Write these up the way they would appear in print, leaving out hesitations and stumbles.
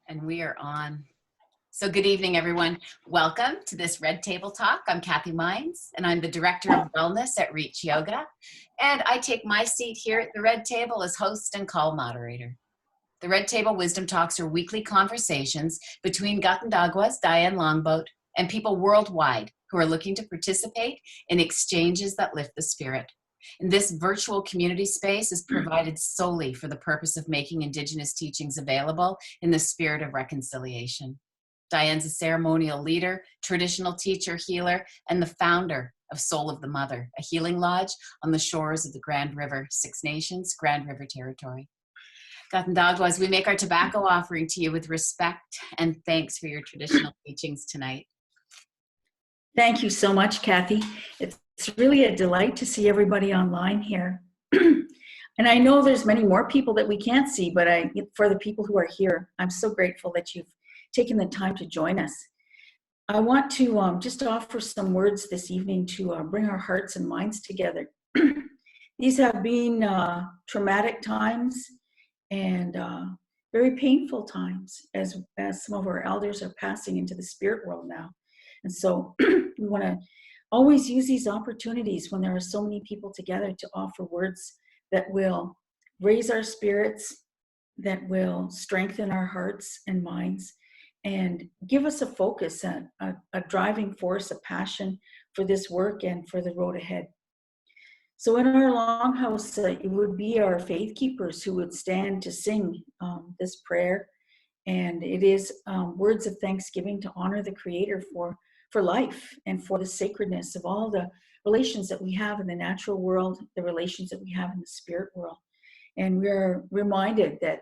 And we are on. So good evening, everyone. Welcome to this Red Table Talk. I'm Kathy Mines, and I'm the Director of Wellness at Reach Yoga. And I take my seat here at the Red Table as host and call moderator. The Red Table Wisdom Talks are weekly conversations between Kahontakwas Diane Longboat and people worldwide who are looking to participate in exchanges that lift the spirit. And this virtual community space is provided solely for the purpose of making Indigenous teachings available in the spirit of reconciliation. Diane's a ceremonial leader, traditional teacher, healer, and the founder of Soul of the Mother, a healing lodge on the shores of the Grand River, Six Nations, Grand River Territory. Kahontakwas, we make our tobacco offering to you with respect and thanks for your traditional teachings tonight. Thank you so much, Kathy. It's really a delight to see everybody online here. And I know there's many more people that we can't see, but for the people who are here, I'm so grateful that you've taken the time to join us. I want to just offer some words this evening to bring our hearts and minds together. These have been traumatic times and very painful times as some of our elders are passing into the spirit world now. And so we want to always use these opportunities when there are so many people together to offer words that will raise our spirits, that will strengthen our hearts and minds, and give us a focus, a driving force, a passion for this work and for the road ahead. So in our longhouse, it would be our faith keepers who would stand to sing this prayer. And it is words of thanksgiving to honor the Creator for life and for the sacredness of all the relations that we have in the natural world, the relations that we have in the spirit world. And we're reminded that,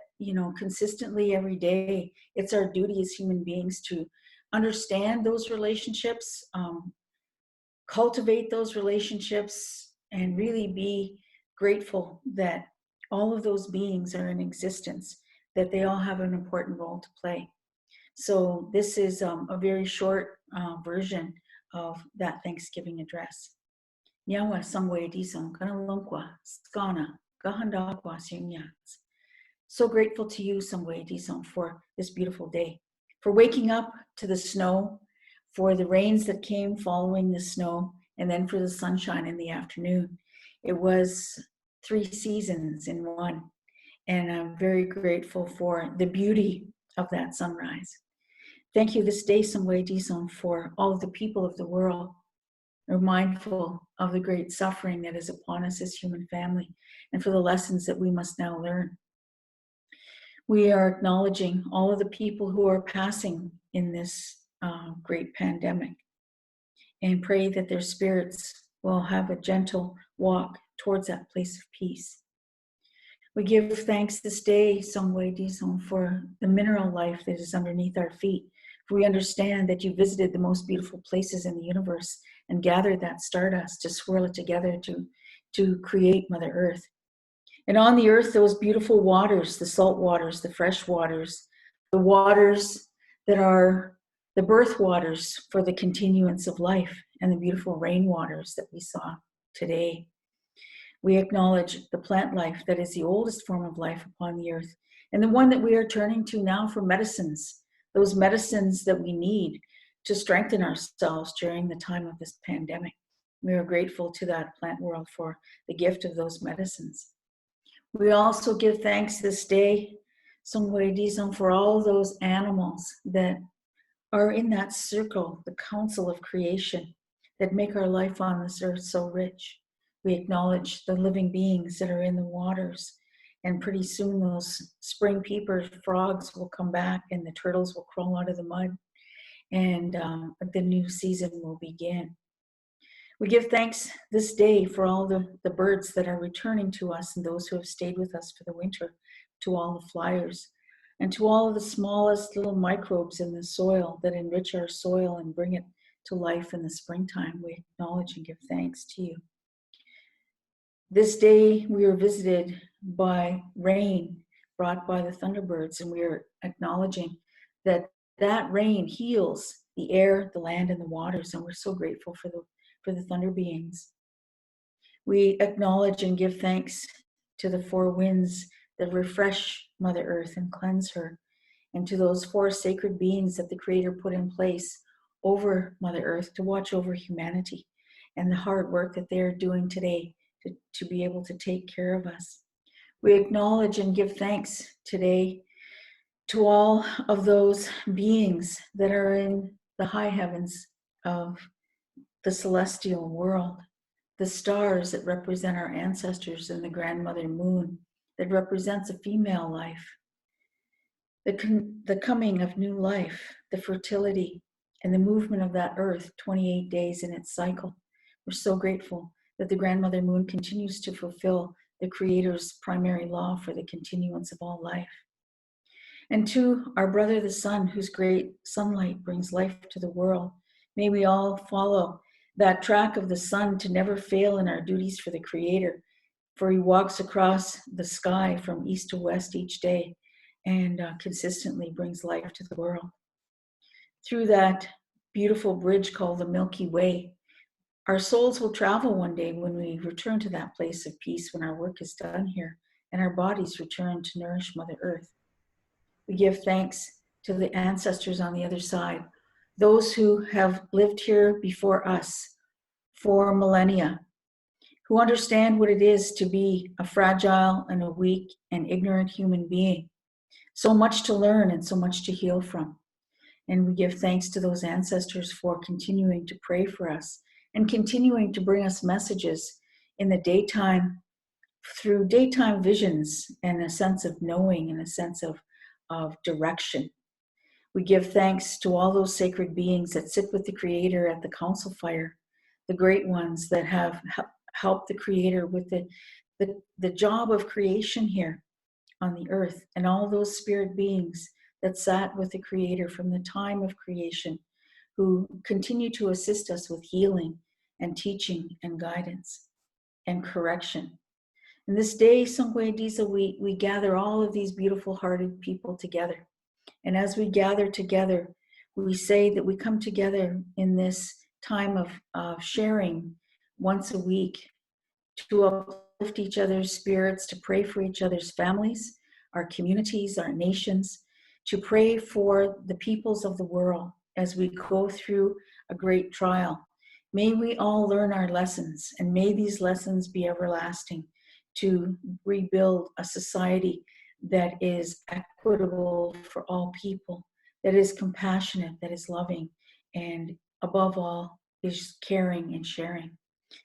consistently every day, it's our duty as human beings to understand those relationships, cultivate those relationships, and really be grateful that all of those beings are in existence, that they all have an important role to play. So this is a very short version of that Thanksgiving address. Nyawa samwe disong kanalongkwa skana Kahontakwas yunyats. So grateful to you, samwe disong, for this beautiful day, for waking up to the snow, for the rains that came following the snow, and then for the sunshine in the afternoon. It was 3 seasons in one, and I'm very grateful for the beauty of that sunrise. Thank you this day, samwe disong, for all of the people of the world. We're mindful of the great suffering that is upon us as human family, and for the lessons that we must now learn. We are acknowledging all of the people who are passing in this great pandemic, and pray that their spirits will have a gentle walk towards that place of peace. We give thanks this day, samwe disong, for the mineral life that is underneath our feet. For we understand that you visited the most beautiful places in the universe and gathered that stardust to swirl it together to create Mother Earth. And on the earth, those beautiful waters, the salt waters, the fresh waters, the waters that are the birth waters for the continuance of life, and the beautiful rain waters that we saw today. We acknowledge the plant life that is the oldest form of life upon the earth, and the one that we are turning to now for medicines, those medicines that we need to strengthen ourselves during the time of this pandemic. We are grateful to that plant world for the gift of those medicines. We also give thanks this day, samwe disong, for all those animals that are in that circle, the council of creation, that make our life on this earth so rich. We acknowledge the living beings that are in the waters, and pretty soon those spring peeper frogs will come back and the turtles will crawl out of the mud, and the new season will begin. We give thanks this day for all the birds that are returning to us and those who have stayed with us for the winter, to all the flyers, and to all of the smallest little microbes in the soil that enrich our soil and bring it to life in the springtime. We acknowledge and give thanks to you. This day we are visited by rain brought by the thunderbirds, and we are acknowledging that that rain heals the air, the land, and the waters, and we're so grateful for the thunder beings. We acknowledge and give thanks to the 4 winds that refresh Mother Earth and cleanse her, and to those four sacred beings that the Creator put in place over Mother Earth to watch over humanity and the hard work that they're doing today to be able to take care of us. We acknowledge and give thanks today to all of those beings that are in the high heavens of the celestial world, the stars that represent our ancestors, and the grandmother moon that represents a female life, the coming of new life, the fertility, and the movement of that earth 28 days in its cycle. We're so grateful that the grandmother moon continues to fulfill the Creator's primary law for the continuance of all life. And to our brother the sun, whose great sunlight brings life to the world, may we all follow that track of the sun to never fail in our duties for the Creator, for he walks across the sky from east to west each day and consistently brings life to the world. Through that beautiful bridge called the Milky Way, our souls will travel one day when we return to that place of peace, when our work is done here and our bodies return to nourish Mother Earth. We give thanks to the ancestors on the other side, those who have lived here before us for millennia, who understand what it is to be a fragile and a weak and ignorant human being. So much to learn and so much to heal from. And we give thanks to those ancestors for continuing to pray for us and continuing to bring us messages in the daytime, through daytime visions and a sense of knowing and a sense of direction. We give thanks to all those sacred beings that sit with the Creator at the council fire, the great ones that have helped the Creator with the job of creation here on the earth, and all those spirit beings that sat with the Creator from the time of creation, who continue to assist us with healing and teaching and guidance and correction. And this day, Songwe Disa, we gather all of these beautiful hearted people together. And as we gather together, we say that we come together in this time of sharing once a week to uplift each other's spirits, to pray for each other's families, our communities, our nations, to pray for the peoples of the world as we go through a great trial. May we all learn our lessons, and may these lessons be everlasting, to rebuild a society that is equitable for all people, that is compassionate, that is loving, and above all, is caring and sharing.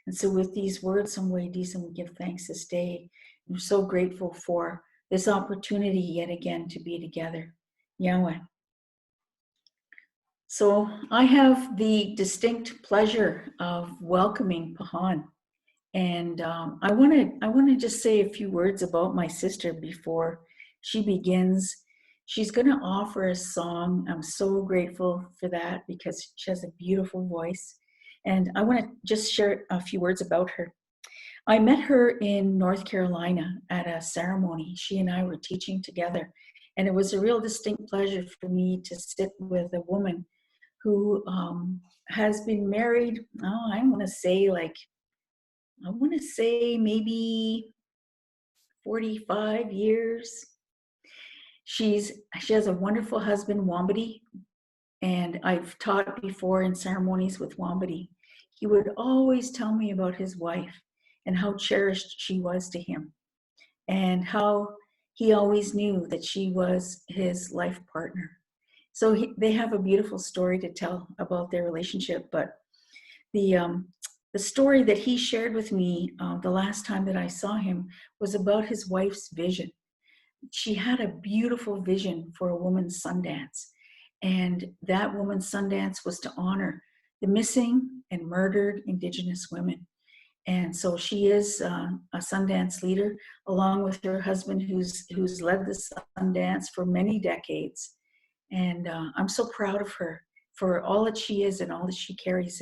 And so with these words, Songwe Disa, we give thanks this day. I'm so grateful for this opportunity yet again to be together. Yahweh. So I have the distinct pleasure of welcoming Pahan. And I want to just say a few words about my sister before she begins. She's going to offer a song. I'm so grateful for that because she has a beautiful voice. And I want to just share a few words about her. I met her in North Carolina at a ceremony. She and I were teaching together. And it was a real distinct pleasure for me to sit with a woman who has been married, I want to say maybe 45 years. She has a wonderful husband, Wambadi, and I've taught before in ceremonies with Wambadi. He would always tell me about his wife and how cherished she was to him, and how he always knew that she was his life partner. So they have a beautiful story to tell about their relationship. But the story that he shared with me the last time that I saw him was about his wife's vision. She had a beautiful vision for a woman's Sundance. And that woman's Sundance was to honor the missing and murdered Indigenous women. And so she is a Sundance leader, along with her husband, who's led the Sundance for many decades. And I'm so proud of her for all that she is and all that she carries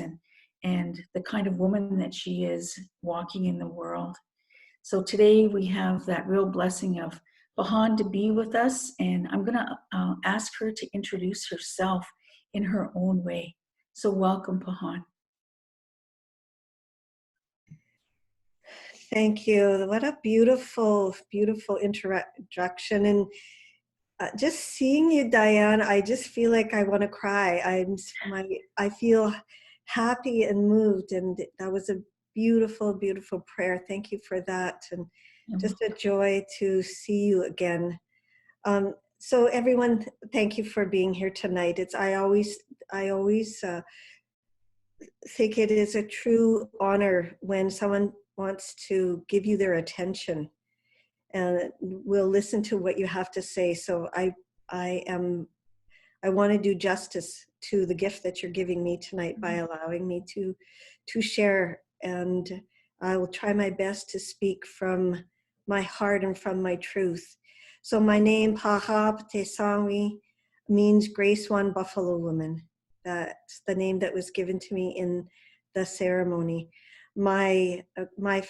and the kind of woman that she is walking in the world. So today we have that real blessing of Pahan to be with us, and I'm going to ask her to introduce herself in her own way. So welcome, Pahan. Thank you. What a beautiful, beautiful introduction. And Just seeing you, Diane, I just feel like I want to cry. I feel happy and moved, and that was a beautiful, beautiful prayer. Thank you for that, and just a joy to see you again. So everyone, thank you for being here tonight. I always think it is a true honor when someone wants to give you their attention and will listen to what you have to say. So I want to do justice to the gift that you're giving me tonight by allowing me to share. And I will try my best to speak from my heart and from my truth. So my name, Pahan Pte, means Grace One Buffalo Woman. That's the name that was given to me in the ceremony. My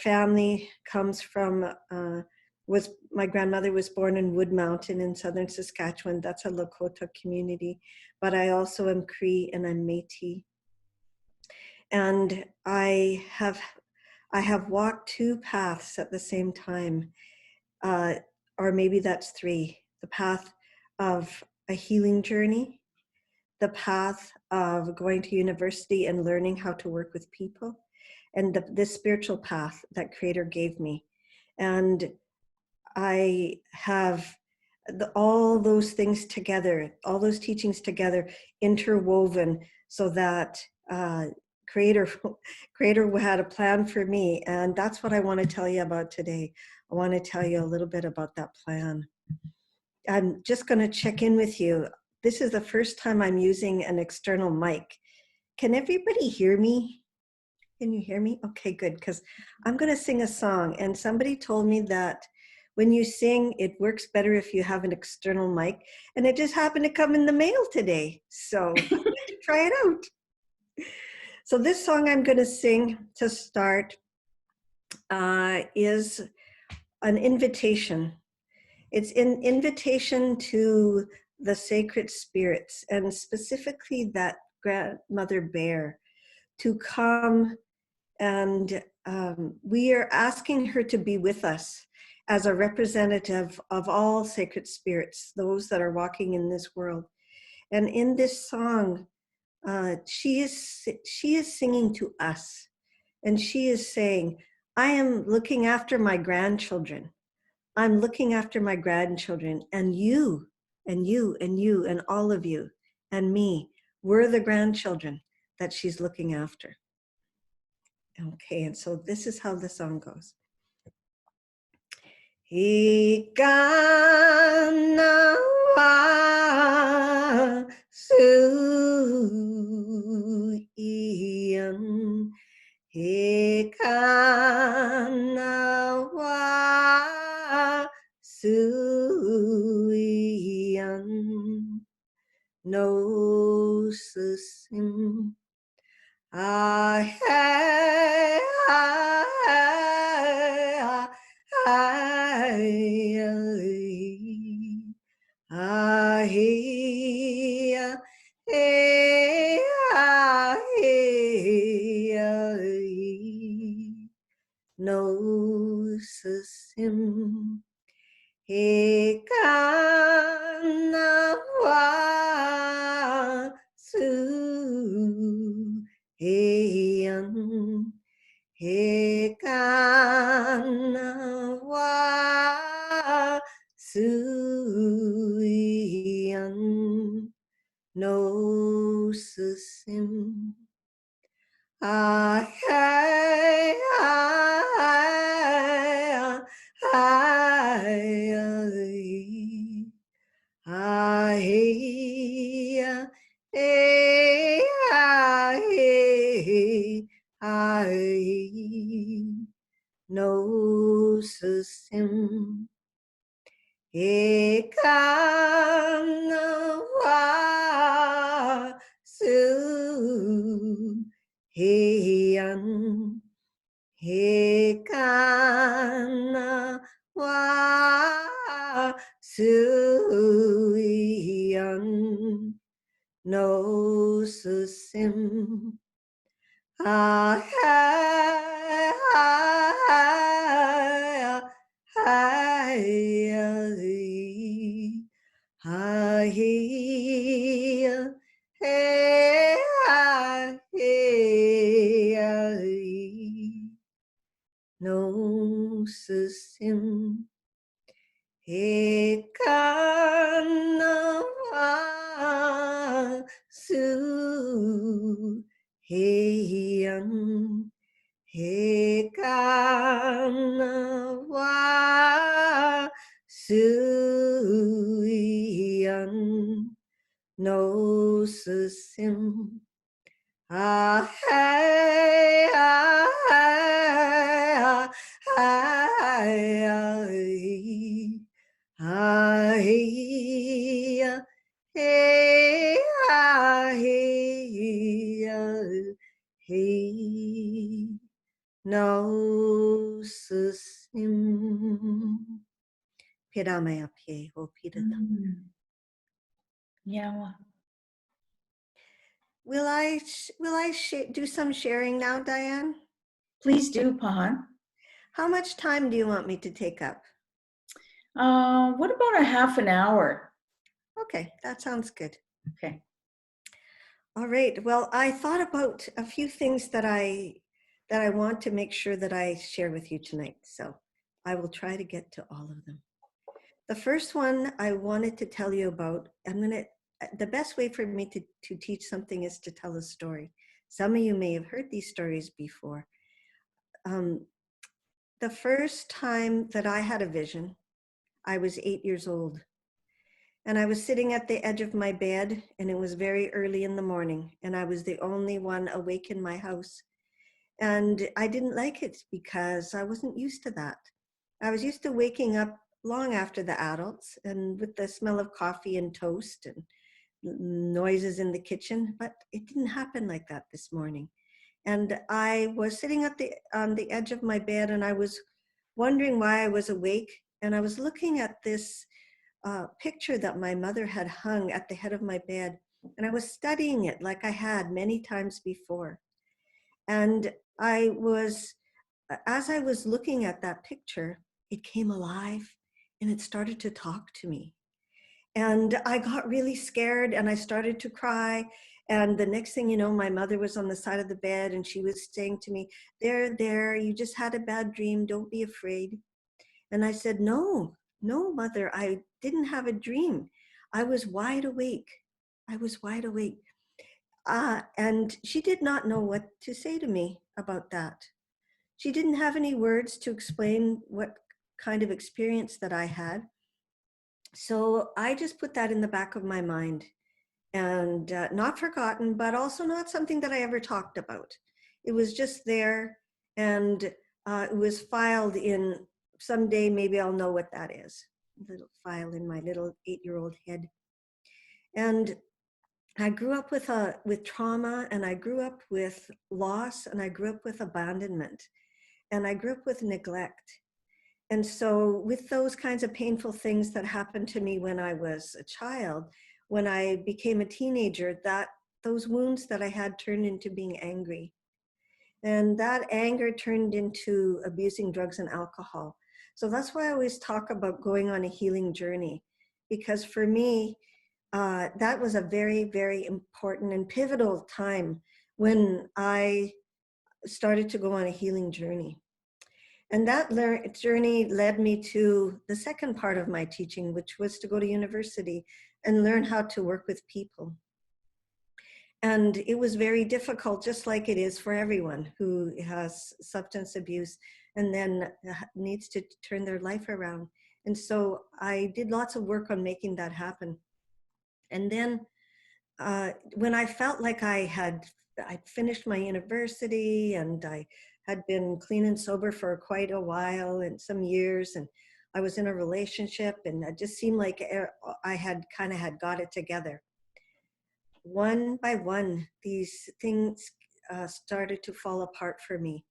family comes from my grandmother was born in Wood Mountain in southern Saskatchewan. That's a Lakota community, but I also am Cree and I'm Métis. And I have walked two paths at the same time, or maybe that's three. The path of a healing journey, the path of going to university and learning how to work with people, and this spiritual path that Creator gave me. And I have all those things together, all those teachings together, interwoven so that creator had a plan for me. And that's what I want to tell you about today. I want to tell you a little bit about that plan. I'm just going to check in with you. This is the first time I'm using an external mic. Can everybody hear me? Can you hear me? Okay, good, because I'm going to sing a song. And somebody told me that when you sing, it works better if you have an external mic. And it just happened to come in the mail today. So I'm going to try it out. So this song I'm going to sing to start is an invitation. It's an invitation to the sacred spirits, and specifically that grandmother bear, to come. And we are asking her to be with us as a representative of all sacred spirits, those that are walking in this world. And in this song, she is singing to us, and she is saying, I am looking after my grandchildren. I'm looking after my grandchildren, and you, and you, and you, and all of you, and me, we're the grandchildren that she's looking after. Okay, and so this is how the song goes. Ikanawa-su-ian, Ikanawa-su-ian, no susim. Ah, hey, ah, hey, ah, hey, ah, hey, ah, hey, ah, hey, no susim. Ikanawa-su-ian, Ikanawa-su-ian, no susim. Ah, hey, ah, hey, ah, hey, ah, hey, ah, hey, ah, hey, no susim. Ikanawa-su-ian, Ikanawa-su-ian, no susim. Ah, hey, ah, hey, ah, hey, ha he hey ha hey no susim he kana su he he kana su no susim ah hey ah hey ah hey ah hey hey ah hey hey no susim Piramaya pie ho pirata. Yeah. Will I do some sharing now, Diane? Please do, Pahan. How much time do you want me to take up? What about a half an hour? Okay, that sounds good. Okay. All right. Well, I thought about a few things that I want to make sure that I share with you tonight. So I will try to get to all of them. The first one I wanted to tell you about, the best way for me to teach something is to tell a story. Some of you may have heard these stories before. The first time that I had a vision, I was 8 years old. And I was sitting at the edge of my bed, and it was very early in the morning, and I was the only one awake in my house. And I didn't like it because I wasn't used to that. I was used to waking up long after the adults and with the smell of coffee and toast and noises in the kitchen, but it didn't happen like that this morning. And I was sitting on the edge of my bed, and I was wondering why I was awake. And I was looking at this picture that my mother had hung at the head of my bed, and I was studying it like I had many times before. And as I was looking at that picture, it came alive and it started to talk to me. And I got really scared and I started to cry. And the next thing you know, my mother was on the side of the bed and she was saying to me, there, you just had a bad dream. Don't be afraid. And I said, no, mother, I didn't have a dream. I was wide awake. I was wide awake. And she did not know what to say to me about that. She didn't have any words to explain what kind of experience that I had. So I just put that in the back of my mind and not forgotten, but also not something that I ever talked about. It was just there, and it was filed in, someday maybe I'll know what that is, a little file in my little 8-year-old head. And I grew up with trauma, and I grew up with loss, and I grew up with abandonment, and I grew up with neglect. And so with those kinds of painful things that happened to me when I was a child, when I became a teenager, those wounds that I had turned into being angry. And that anger turned into abusing drugs and alcohol. So that's why I always talk about going on a healing journey, because for me, that was a very, very important and pivotal time when I started to go on a healing journey. And that journey led me to the second part of my teaching, which was to go to university and learn how to work with people. And it was very difficult, just like it is for everyone who has substance abuse and then needs to turn their life around. And so I did lots of work on making that happen. And then when I felt like I'd finished my university and I had been clean and sober for quite a while and some years, and I was in a relationship, and it just seemed like I had got it together. One by one, these things started to fall apart for me.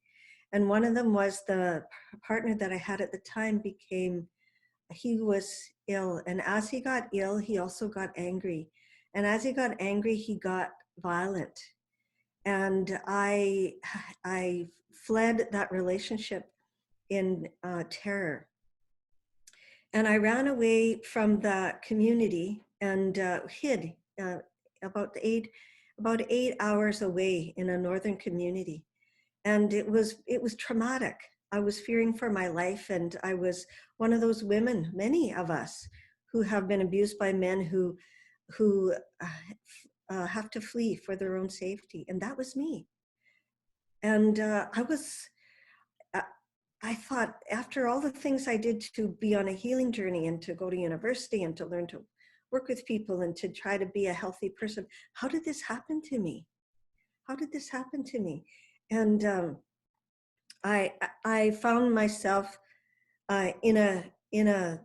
And one of them was the partner that I had at the time he was ill. And as he got ill, he also got angry. And as he got angry, he got violent. And I fled that relationship in terror. And I ran away from the community and hid about eight about 8 hours away in a northern community. And it was traumatic. I was fearing for my life, and I was one of those women, many of us, who have been abused by men who have to flee for their own safety, and that was me. And uh, I thought, after all the things I did to be on a healing journey and to go to university and to learn to work with people and to try to be a healthy person, how did this happen to me? How did this happen to me? And I found myself in a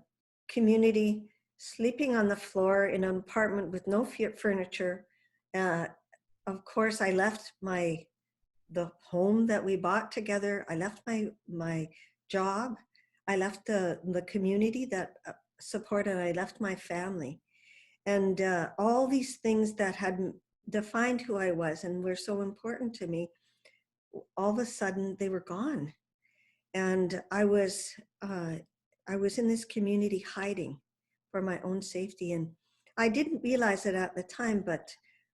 community, sleeping on the floor in an apartment with no furniture. Uh, of course, I left the home that we bought together. I left my job. I left the community that supported. I left my family, and all these things that had defined who I was and were so important to me. All of a sudden, they were gone, and uh, I was in this community hiding for my own safety, and I didn't realize it at the time, but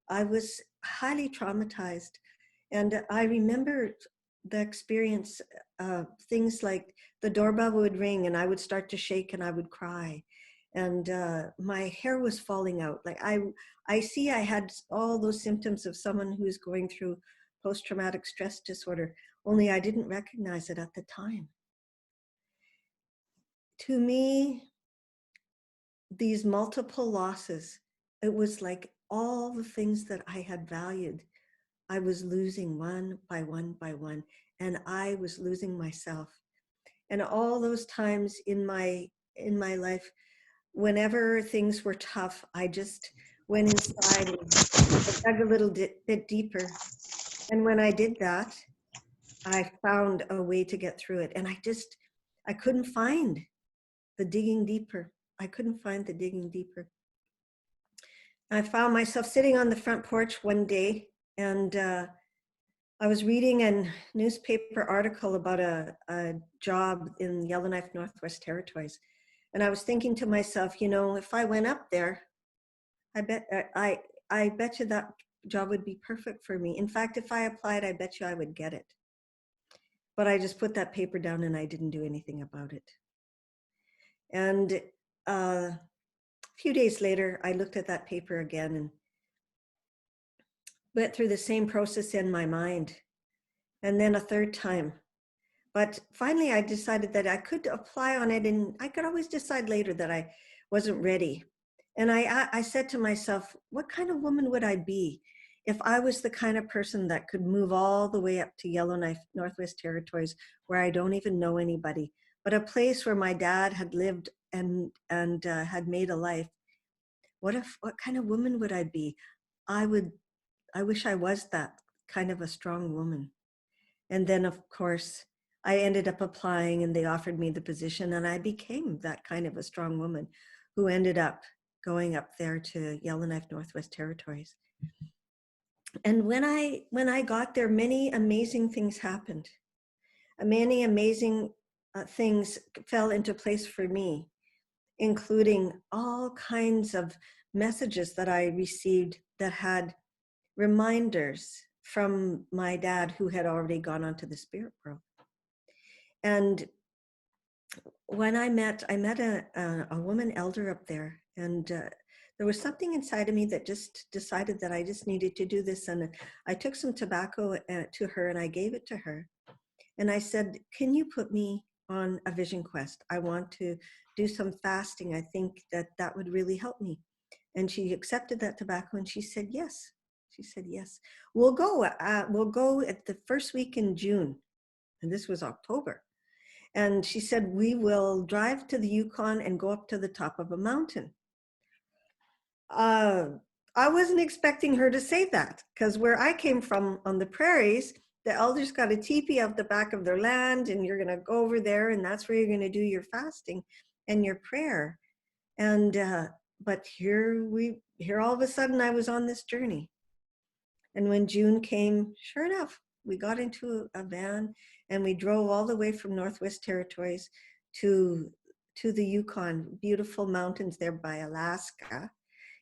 I was highly traumatized. And I remember the experience, things like the doorbell would ring and I would start to shake and I would cry. And my hair was falling out. Like I see I had all those symptoms of someone who is going through post-traumatic stress disorder, only I didn't recognize it at the time. To me, these multiple losses, it was like all the things that I had valued, I was losing one by one by one, and I was losing myself. And all those times in my life, whenever things were tough, I just went inside and dug a little bit deeper. And when I did that, I found a way to get through it. And I couldn't find the digging deeper. I couldn't find the digging deeper. I found myself sitting on the front porch one day, and I was reading a newspaper article about a job in Yellowknife Northwest Territories. And I was thinking to myself, if I went up there, I bet you that job would be perfect for me. In fact, if I applied, I bet you I would get it. But I just put that paper down and I didn't do anything about it. And a few days later, I looked at that paper again and went through the same process in my mind. And then a third time. But finally, I decided that I could apply on it, and I could always decide later that I wasn't ready. And I said to myself, what kind of woman would I be if I was the kind of person that could move all the way up to Yellowknife Northwest Territories, where I don't even know anybody, but a place where my dad had lived and had made a life? What kind of woman would I be? I wish I was that kind of a strong woman. And then, of course, I ended up applying and they offered me the position, and I became that kind of a strong woman who ended up going up there to Yellowknife Northwest Territories. And when I got there, many amazing things happened. Many amazing things fell into place for me, including all kinds of messages that I received that had reminders from my dad, who had already gone on to the spirit world. And when I met a woman elder up there, and there was something inside of me that just decided that I just needed to do this. And I took some tobacco to her and I gave it to her. And I said, can you put me on a vision quest? I want to do some fasting. I think that would really help me. And she accepted that tobacco and she said, yes. She said, yes, we'll go at the first week in June. And this was October. And she said, we will drive to the Yukon and go up to the top of a mountain. I wasn't expecting her to say that, because where I came from on the prairies, the elders got a teepee out the back of their land, and you're going to go over there, and that's where you're going to do your fasting and your prayer. And but here all of a sudden I was on this journey. And when June came, sure enough, we got into a van and we drove all the way from Northwest Territories to to the Yukon, beautiful mountains there by Alaska,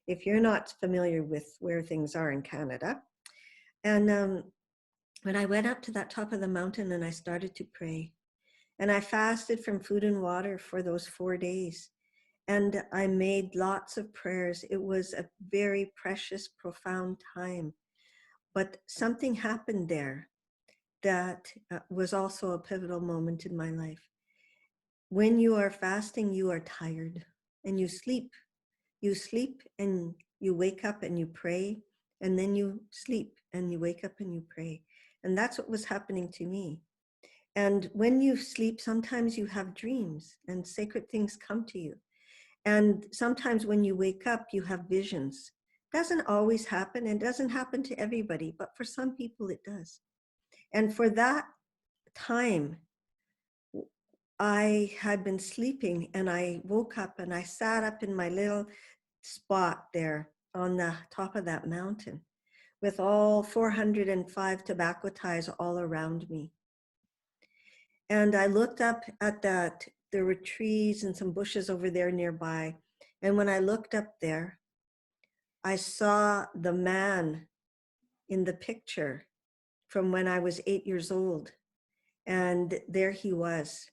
if you're not familiar with where things are in Canada. And when I went up to that top of the mountain and I started to pray, and I fasted from food and water for those 4 days. And I made lots of prayers. It was a very precious, profound time. But something happened there that was also a pivotal moment in my life. When you are fasting, you are tired and you sleep. You sleep and you wake up and you pray, and then you sleep and you wake up and you pray. And that's what was happening to me. And when you sleep, sometimes you have dreams and sacred things come to you. And sometimes when you wake up, you have visions. Doesn't always happen, and doesn't happen to everybody, but for some people it does. And for that time, I had been sleeping and I woke up and I sat up in my little spot there on the top of that mountain with all 405 tobacco ties all around me. And I looked up at that, there were trees and some bushes over there nearby. And when I looked up there, I saw the man in the picture from when I was 8 years old. And there he was.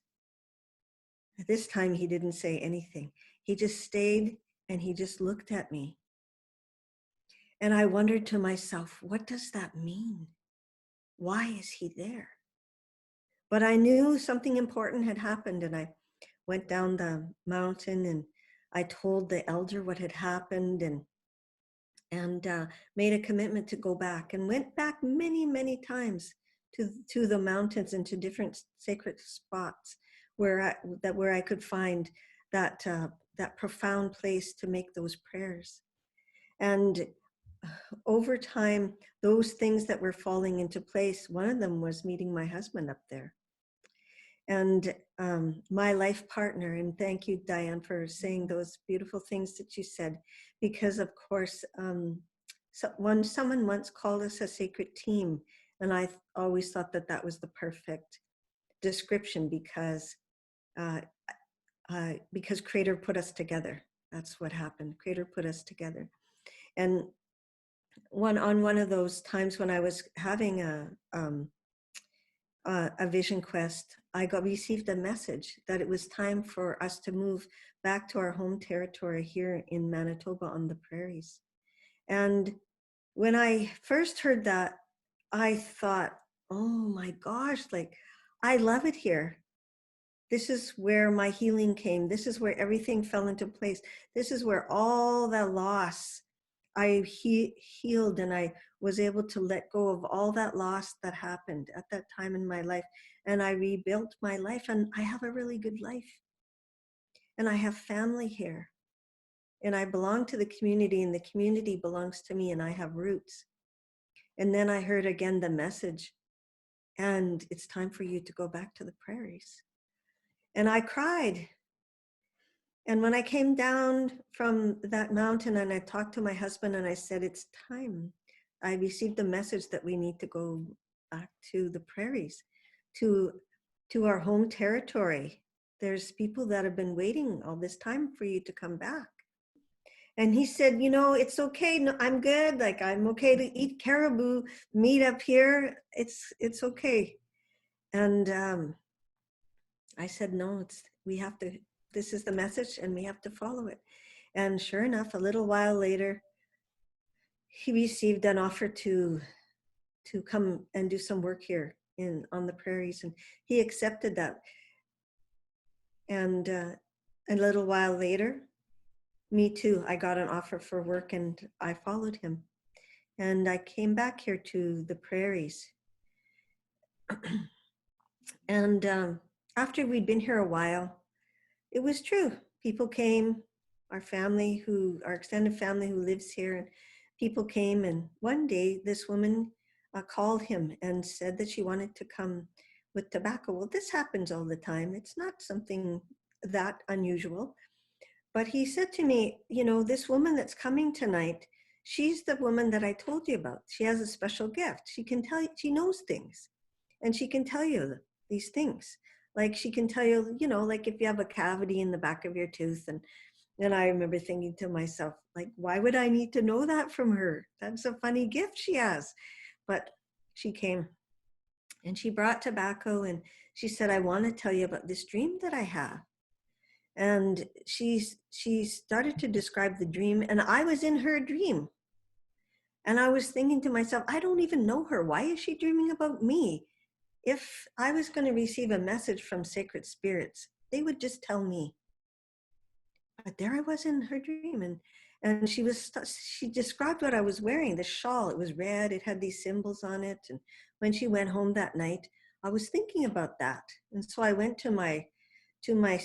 This time he didn't say anything. He just stayed and he just looked at me. And I wondered to myself, what does that mean? Why is he there? But I knew something important had happened, and I went down the mountain and I told the elder what had happened, and made a commitment to go back, and went back many, many times to the mountains and to different sacred spots where I could find that profound place to make those prayers. And over time, those things that were falling into place, one of them was meeting my husband up there. And my life partner, and thank you, Diane, for saying those beautiful things that you said, because of course, someone once called us a sacred team, and I always thought that that was the perfect description because Creator put us together. That's what happened. Creator put us together. And on one of those times when I was having a vision quest, I received a message that it was time for us to move back to our home territory here in Manitoba on the prairies. And when I first heard that, I thought, oh my gosh, like, I love it here. This is where my healing came. This is where everything fell into place. This is where all the loss I healed, and I was able to let go of all that loss that happened at that time in my life. And I rebuilt my life, and I have a really good life. And I have family here. And I belong to the community, and the community belongs to me, and I have roots. And then I heard again the message, and it's time for you to go back to the prairies. And I cried. And when I came down from that mountain and I talked to my husband and I said, it's time. I received the message that we need to go back to the prairies, to our home territory. There's people that have been waiting all this time for you to come back. And he said, it's okay. No, I'm good. Like, I'm okay to eat caribou meat up here. It's okay. And I said, no, this is the message and we have to follow it. And sure enough, a little while later, he received an offer to come and do some work here on the prairies, and he accepted that. And a little while later, me too, I got an offer for work and I followed him. And I came back here to the prairies. And after we'd been here a while, it was true. People came, our extended family who lives here, and people came. And one day this woman called him and said that she wanted to come with tobacco. Well, this happens all the time. It's not something that unusual. But he said to me, this woman that's coming tonight, she's the woman that I told you about. She has a special gift. She can tell you, she knows things, and she can tell you these things. Like she can tell you, you know, like if you have a cavity in the back of your tooth. And I remember thinking to myself, like, why would I need to know that from her? That's a funny gift she has. But she came and she brought tobacco and she said, I want to tell you about this dream that I have. And she started to describe the dream, and I was in her dream. And I was thinking to myself, I don't even know her. Why is she dreaming about me? If I was going to receive a message from sacred spirits, they would just tell me. But there I was in her dream, and she described what I was wearing, the shawl. It was red, it had these symbols on it. And when she went home that night, I was thinking about that. And so I went to my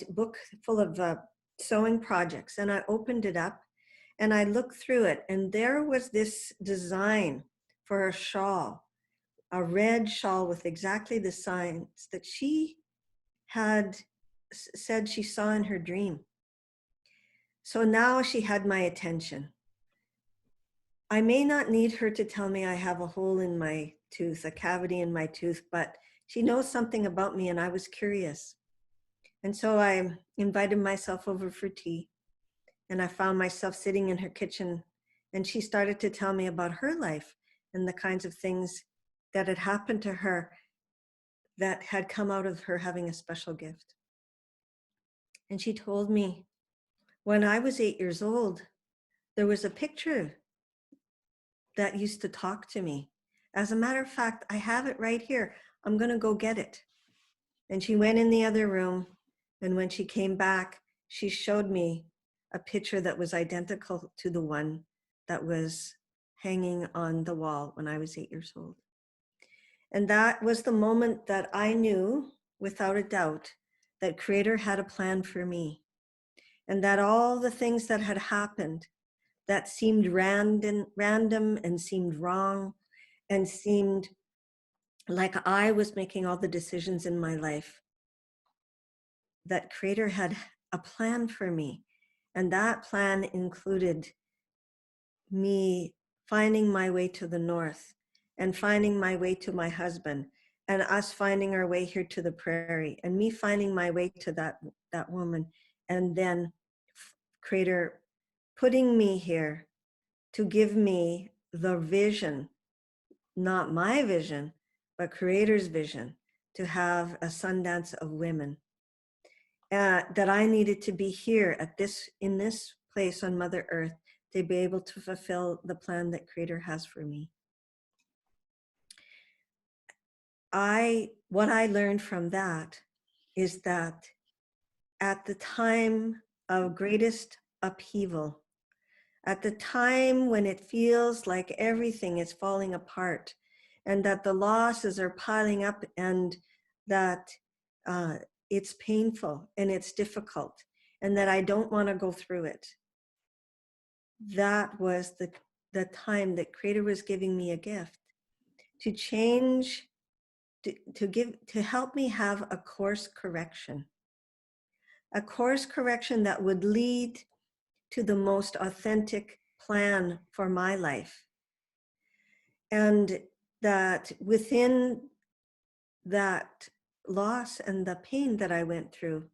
book full of sewing projects, and I opened it up and I looked through it, and there was this design for a shawl, a red shawl with exactly the signs that she had said she saw in her dream. So now she had my attention. I may not need her to tell me I have a hole in my tooth, a cavity in my tooth, but she knows something about me, and I was curious. And so I invited myself over for tea, and I found myself sitting in her kitchen, and she started to tell me about her life and the kinds of things that had happened to her that had come out of her having a special gift. And she told me, when I was 8 years old, there was a picture that used to talk to me. As a matter of fact, I have it right here. I'm going to go get it. And she went in the other room. And when she came back, she showed me a picture that was identical to the one that was hanging on the wall when I was 8 years old. And that was the moment that I knew, without a doubt, that Creator had a plan for me. And that all the things that had happened that seemed random and seemed wrong and seemed like I was making all the decisions in my life, that Creator had a plan for me. And that plan included me finding my way to the north and finding my way to my husband, and us finding our way here to the prairie, and me finding my way to that woman, and then Creator putting me here to give me the vision, not my vision, but Creator's vision, to have a Sundance of women. That I needed to be here in this place on Mother Earth to be able to fulfill the plan that Creator has for me. What I learned from that is that at the time of greatest upheaval, at the time when it feels like everything is falling apart and that the losses are piling up and that it's painful and it's difficult and that I don't want to go through it, that was the time that Creator was giving me a gift to change, to help me have a course correction that would lead to the most authentic plan for my life. And that within that loss and the pain that I went through,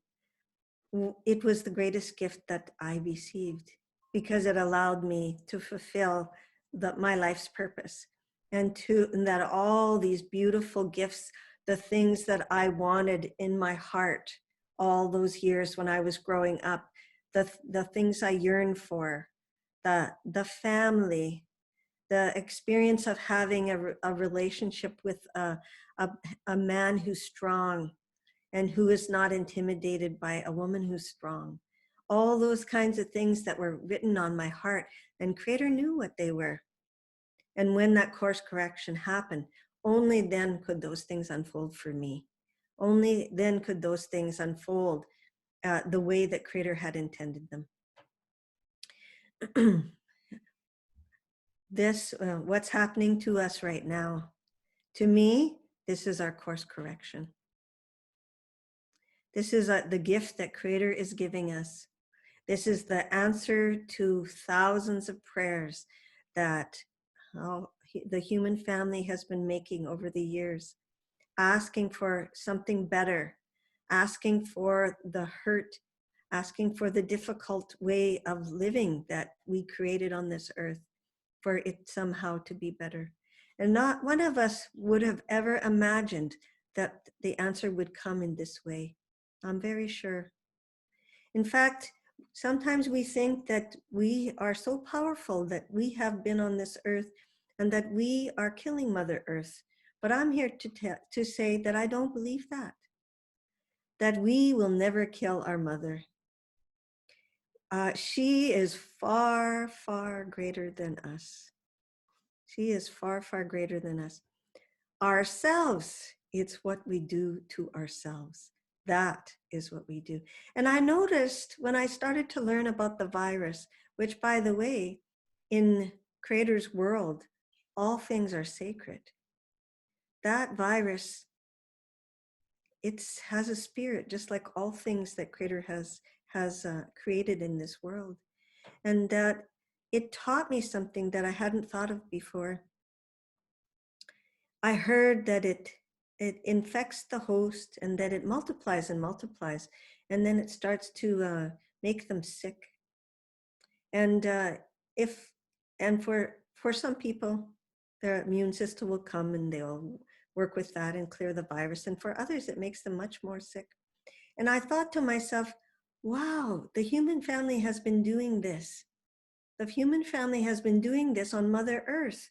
it was the greatest gift that I received, because it allowed me to fulfill my life's purpose, and that all these beautiful gifts, the things that I wanted in my heart all those years when I was growing up, the things I yearned for, the family, the experience of having a relationship with a man who's strong and who is not intimidated by a woman who's strong. All those kinds of things that were written on my heart, and Creator knew what they were. And when that course correction happened, only then could those things unfold for me. Only then could those things unfold the way that Creator had intended them. What's happening to us right now, to me, this is our course correction. This is the gift that Creator is giving us. This is the answer to thousands of prayers that the human family has been making over the years, asking for something better, asking for the hurt, asking for the difficult way of living that we created on this earth, for it somehow to be better. And not one of us would have ever imagined that the answer would come in this way. I'm very sure. In fact, sometimes we think that we are so powerful that we have been on this earth and that we are killing Mother Earth. But I'm here to say that I don't believe that we will never kill our mother. She is far, far greater than us. She is far, far greater than us. Ourselves, it's what we do to ourselves. That is what we do. And I noticed when I started to learn about the virus, which, by the way, in Creator's world, all things are sacred. That virus, it has a spirit, just like all things that Creator has created in this world. And that it taught me something that I hadn't thought of before. I heard that it infects the host and that it multiplies and multiplies, and then it starts to make them sick. And for some people, their immune system will come and they'll work with that and clear the virus. And for others, it makes them much more sick. And I thought to myself, wow, the human family has been doing this. The human family has been doing this on Mother Earth.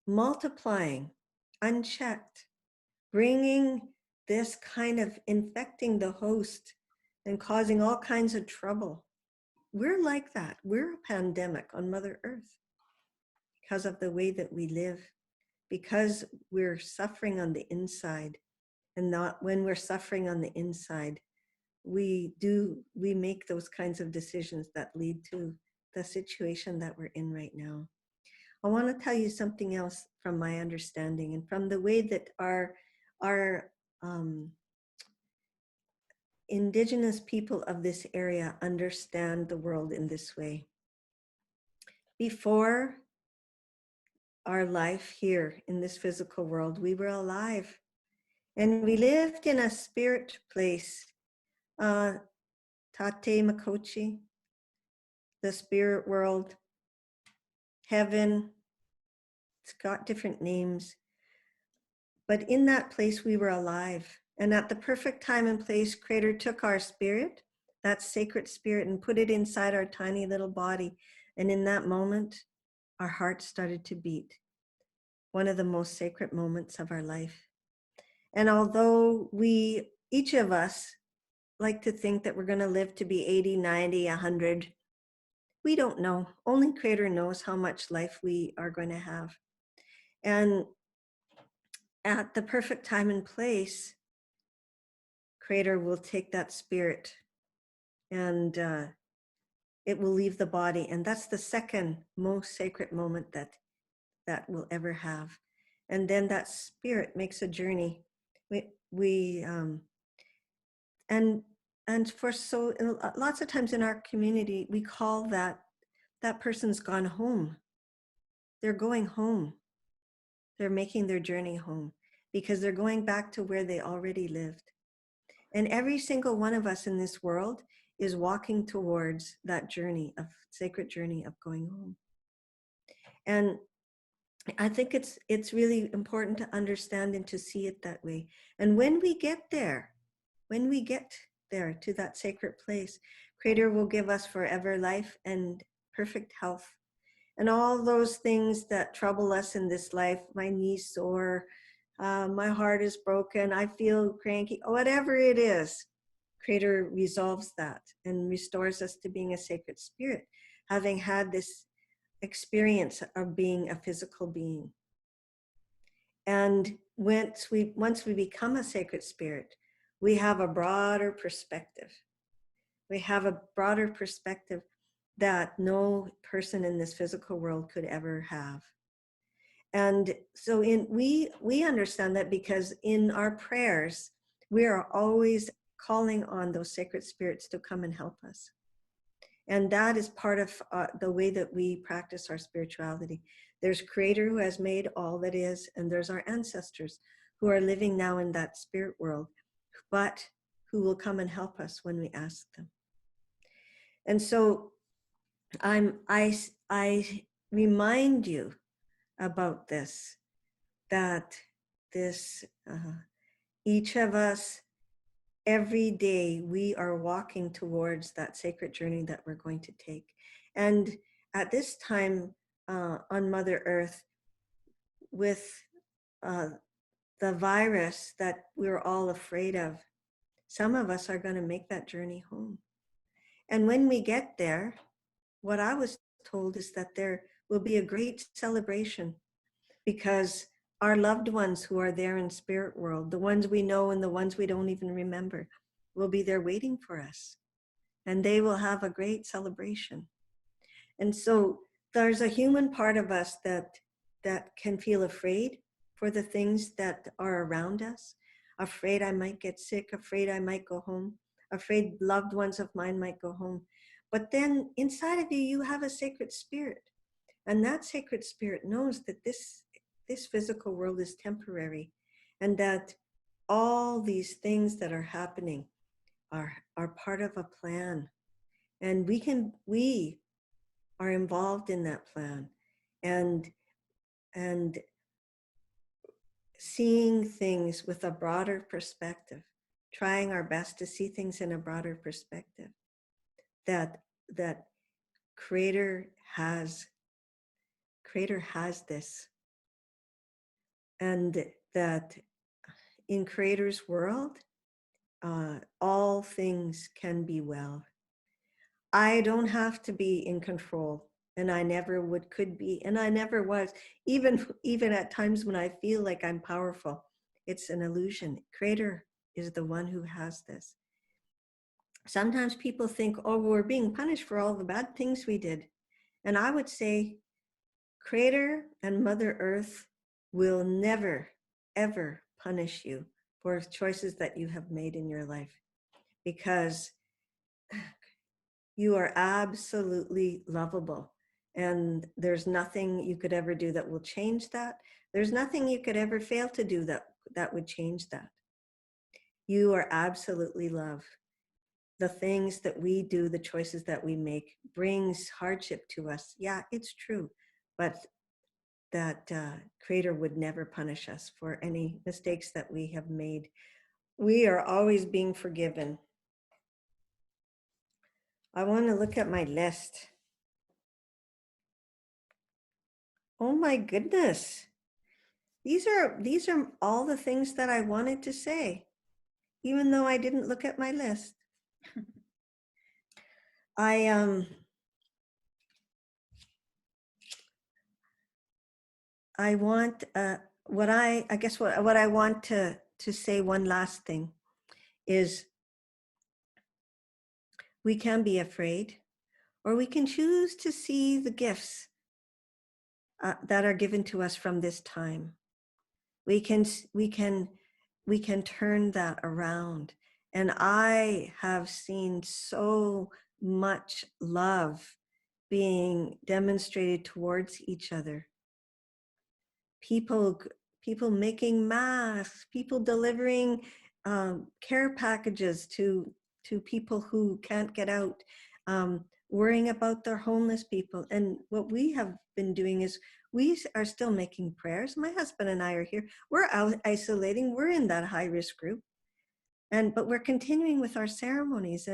Multiplying unchecked, bringing this kind of infecting the host and causing all kinds of trouble. We're like that. We're a pandemic on Mother Earth because of the way that we live, because we're suffering on the inside. And not when we're suffering on the inside, we make those kinds of decisions that lead to the situation that we're in right now. I want to tell you something else from my understanding and from the way that our indigenous people of this area understand the world in this way. Before our life here in this physical world, we were alive and we lived in a spirit place, Tate Makochi, the spirit world, heaven. It's got different names. But in that place, we were alive. And at the perfect time and place, Creator took our spirit, that sacred spirit, and put it inside our tiny little body. And in that moment, our heart started to beat. One of the most sacred moments of our life. And although each of us like to think that we're going to live to be 80, 90, 100, we don't know. Only Creator knows how much life we are going to have. And at the perfect time and place, Creator will take that spirit and it will leave the body. And that's the second most sacred moment that we'll ever have. And then that spirit makes a journey. And for lots of times in our community, we call that person's gone home. They're going home. They're making their journey home because they're going back to where they already lived. And every single one of us in this world is walking towards that journey of sacred journey of going home. And I think it's really important to understand and to see it that way. And when we get there to that sacred place, Creator will give us forever life and perfect health. And all those things that trouble us in this life, my knee's sore, my heart is broken, I feel cranky, whatever it is, Creator resolves that and restores us to being a sacred spirit, having had this experience of being a physical being. And once we become a sacred spirit, we have a broader perspective. We have a broader perspective that no person in this physical world could ever have. And so we understand that because in our prayers, we are always calling on those sacred spirits to come and help us. And that is part of the way that we practice our spirituality. There's Creator who has made all that is, and there's our ancestors who are living now in that spirit world, but who will come and help us when we ask them. And so I remind you about this, that this, each of us, every day we are walking towards that sacred journey that we're going to take. And at this time on Mother Earth, with the virus that we're all afraid of, some of us are going to make that journey home. And when we get there, what I was told is that there will be a great celebration, because our loved ones who are there in spirit world, the ones we know and the ones we don't even remember, will be there waiting for us. And they will have a great celebration. And so there's a human part of us that can feel afraid for the things that are around us, afraid I might get sick, afraid I might go home, afraid loved ones of mine might go home. But then inside of you, you have a sacred spirit. And that sacred spirit knows that this physical world is temporary, and that all these things that are happening are part of a plan. And we are involved in that plan, and seeing things with a broader perspective, trying our best to see things in a broader perspective, that creator has this, and that in creator's world, all things can be well. I don't have to be in control, and I never could be, and I never was, even at times when I feel like I'm powerful. It's an illusion. Creator is the one who has this. Sometimes people think, oh, we're being punished for all the bad things we did. And I would say, Creator and Mother Earth will never, ever punish you for choices that you have made in your life, because you are absolutely lovable. And there's nothing you could ever do that will change that. There's nothing you could ever fail to do that would change that. You are absolutely loved. The things that we do, the choices that we make, brings hardship to us. Yeah, it's true. But that Creator would never punish us for any mistakes that we have made. We are always being forgiven. I want to look at my list. Oh my goodness. These are all the things that I wanted to say, even though I didn't look at my list. I want what I want to say, one last thing, is we can be afraid, or we can choose to see the gifts that are given to us from this time. We can turn that around. And I have seen so much love being demonstrated towards each other. People making masks, people delivering care packages to people who can't get out, worrying about their homeless people. And what we have been doing is we are still making prayers. My husband and I are here. We're out isolating. We're in that high risk group, but we're continuing with our ceremonies.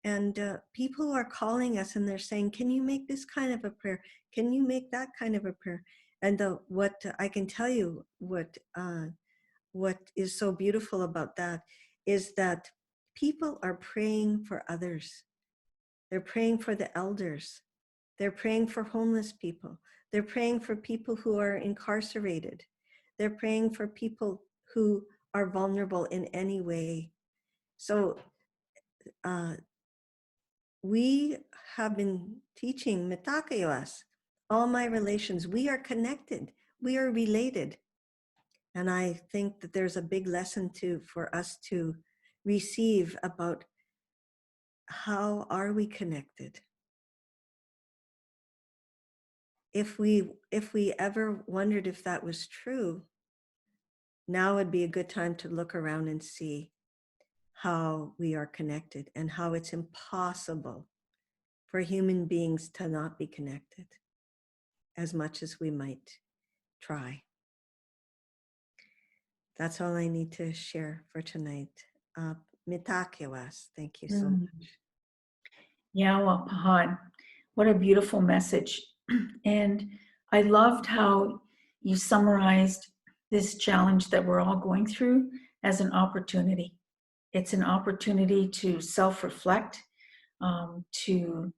And people are calling us and they're saying, "Can you make this kind of a prayer? Can you make that kind of a prayer?" And what I can tell you, what is so beautiful about that is that people are praying for others. They're praying for the elders. They're praying for homeless people. They're praying for people who are incarcerated. They're praying for people who are vulnerable in any way. So we have been teaching Metakayos, all my relations. We are connected. We are related. And I think that there's a big lesson for us to receive about how are we connected. If we ever wondered if that was true, now would be a good time to look around and see how we are connected and how it's impossible for human beings to not be connected as much as we might try. That's all I need to share for tonight. Mitakewas, thank you so Mm. much. Yawa Pahan, what a beautiful message. And I loved how you summarized this challenge that we're all going through as an opportunity. It's an opportunity to self-reflect, and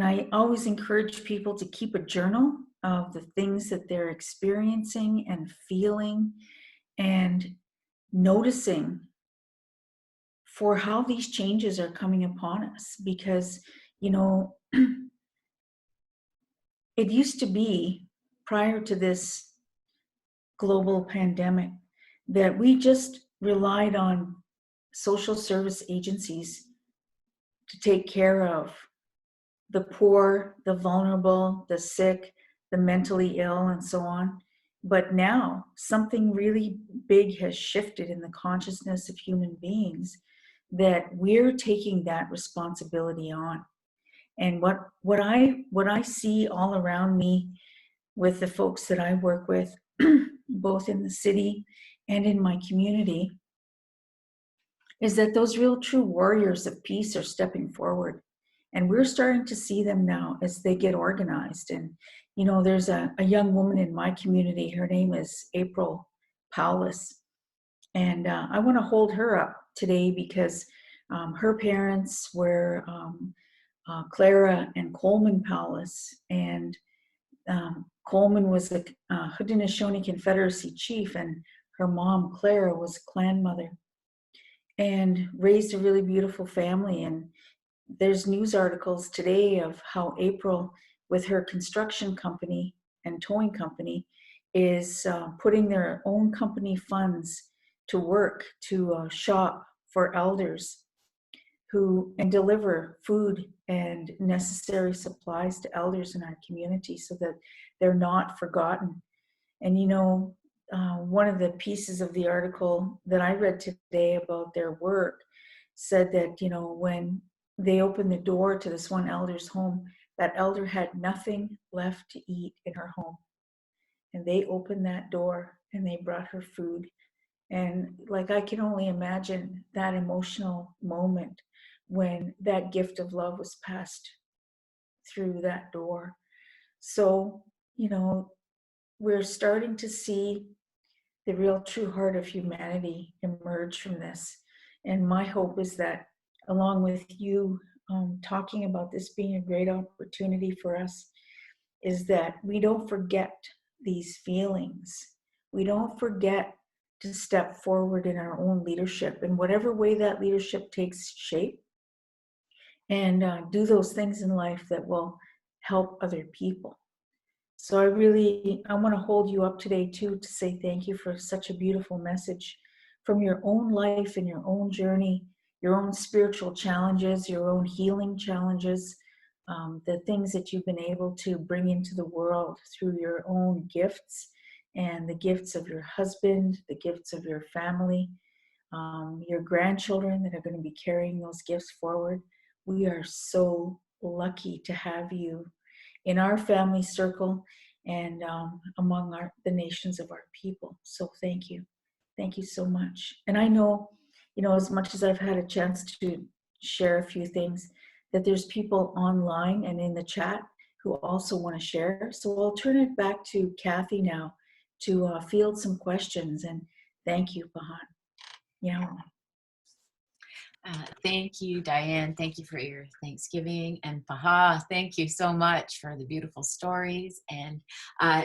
I always encourage people to keep a journal of the things that they're experiencing and feeling and noticing for how these changes are coming upon us. Because, you know, it used to be prior to this global pandemic that we just relied on social service agencies to take care of the poor, the vulnerable, the sick, the mentally ill, and so on. But now something really big has shifted in the consciousness of human beings that we're taking that responsibility on. And what I see all around me with the folks that I work with, both in the city and in my community, is that those real true warriors of peace are stepping forward. And we're starting to see them now as they get organized. And, you know, there's a young woman in my community, her name is April Paulus. And I want to hold her up today because her parents were Clara and Coleman Paulus. And Coleman was the Haudenosaunee Confederacy chief, and her mom, Clara, was a clan mother and raised a really beautiful family. And there's news articles today of how April, with her construction company and towing company, is putting their own company funds to work to shop for elders who and deliver food and necessary supplies to elders in our community so that they're not forgotten. And you know, one of the pieces of the article that I read today about their work said that, you know, when they opened the door to this one elder's home, that elder had nothing left to eat in her home. And they opened that door and they brought her food. And like, I can only imagine that emotional moment when that gift of love was passed through that door. So, you know, we're starting to see the real true heart of humanity emerge from this. And my hope is that, along with you talking about this being a great opportunity for us, is that we don't forget these feelings. We don't forget to step forward in our own leadership in whatever way that leadership takes shape, and do those things in life that will help other people. So I want to hold you up today too to say thank you for such a beautiful message from your own life and your own journey, your own spiritual challenges, your own healing challenges, the things that you've been able to bring into the world through your own gifts and the gifts of your husband, the gifts of your family, your grandchildren that are going to be carrying those gifts forward. We are so lucky to have you in our family circle and among the nations of our people. So thank you. Thank you so much. And I know, you know, as much as I've had a chance to share a few things, that there's people online and in the chat who also want to share. So I'll turn it back to Kathy now to field some questions. And thank you, Pahan. Yeah. Thank you, Diane. Thank you for your Thanksgiving. And Paha, thank you so much for the beautiful stories. And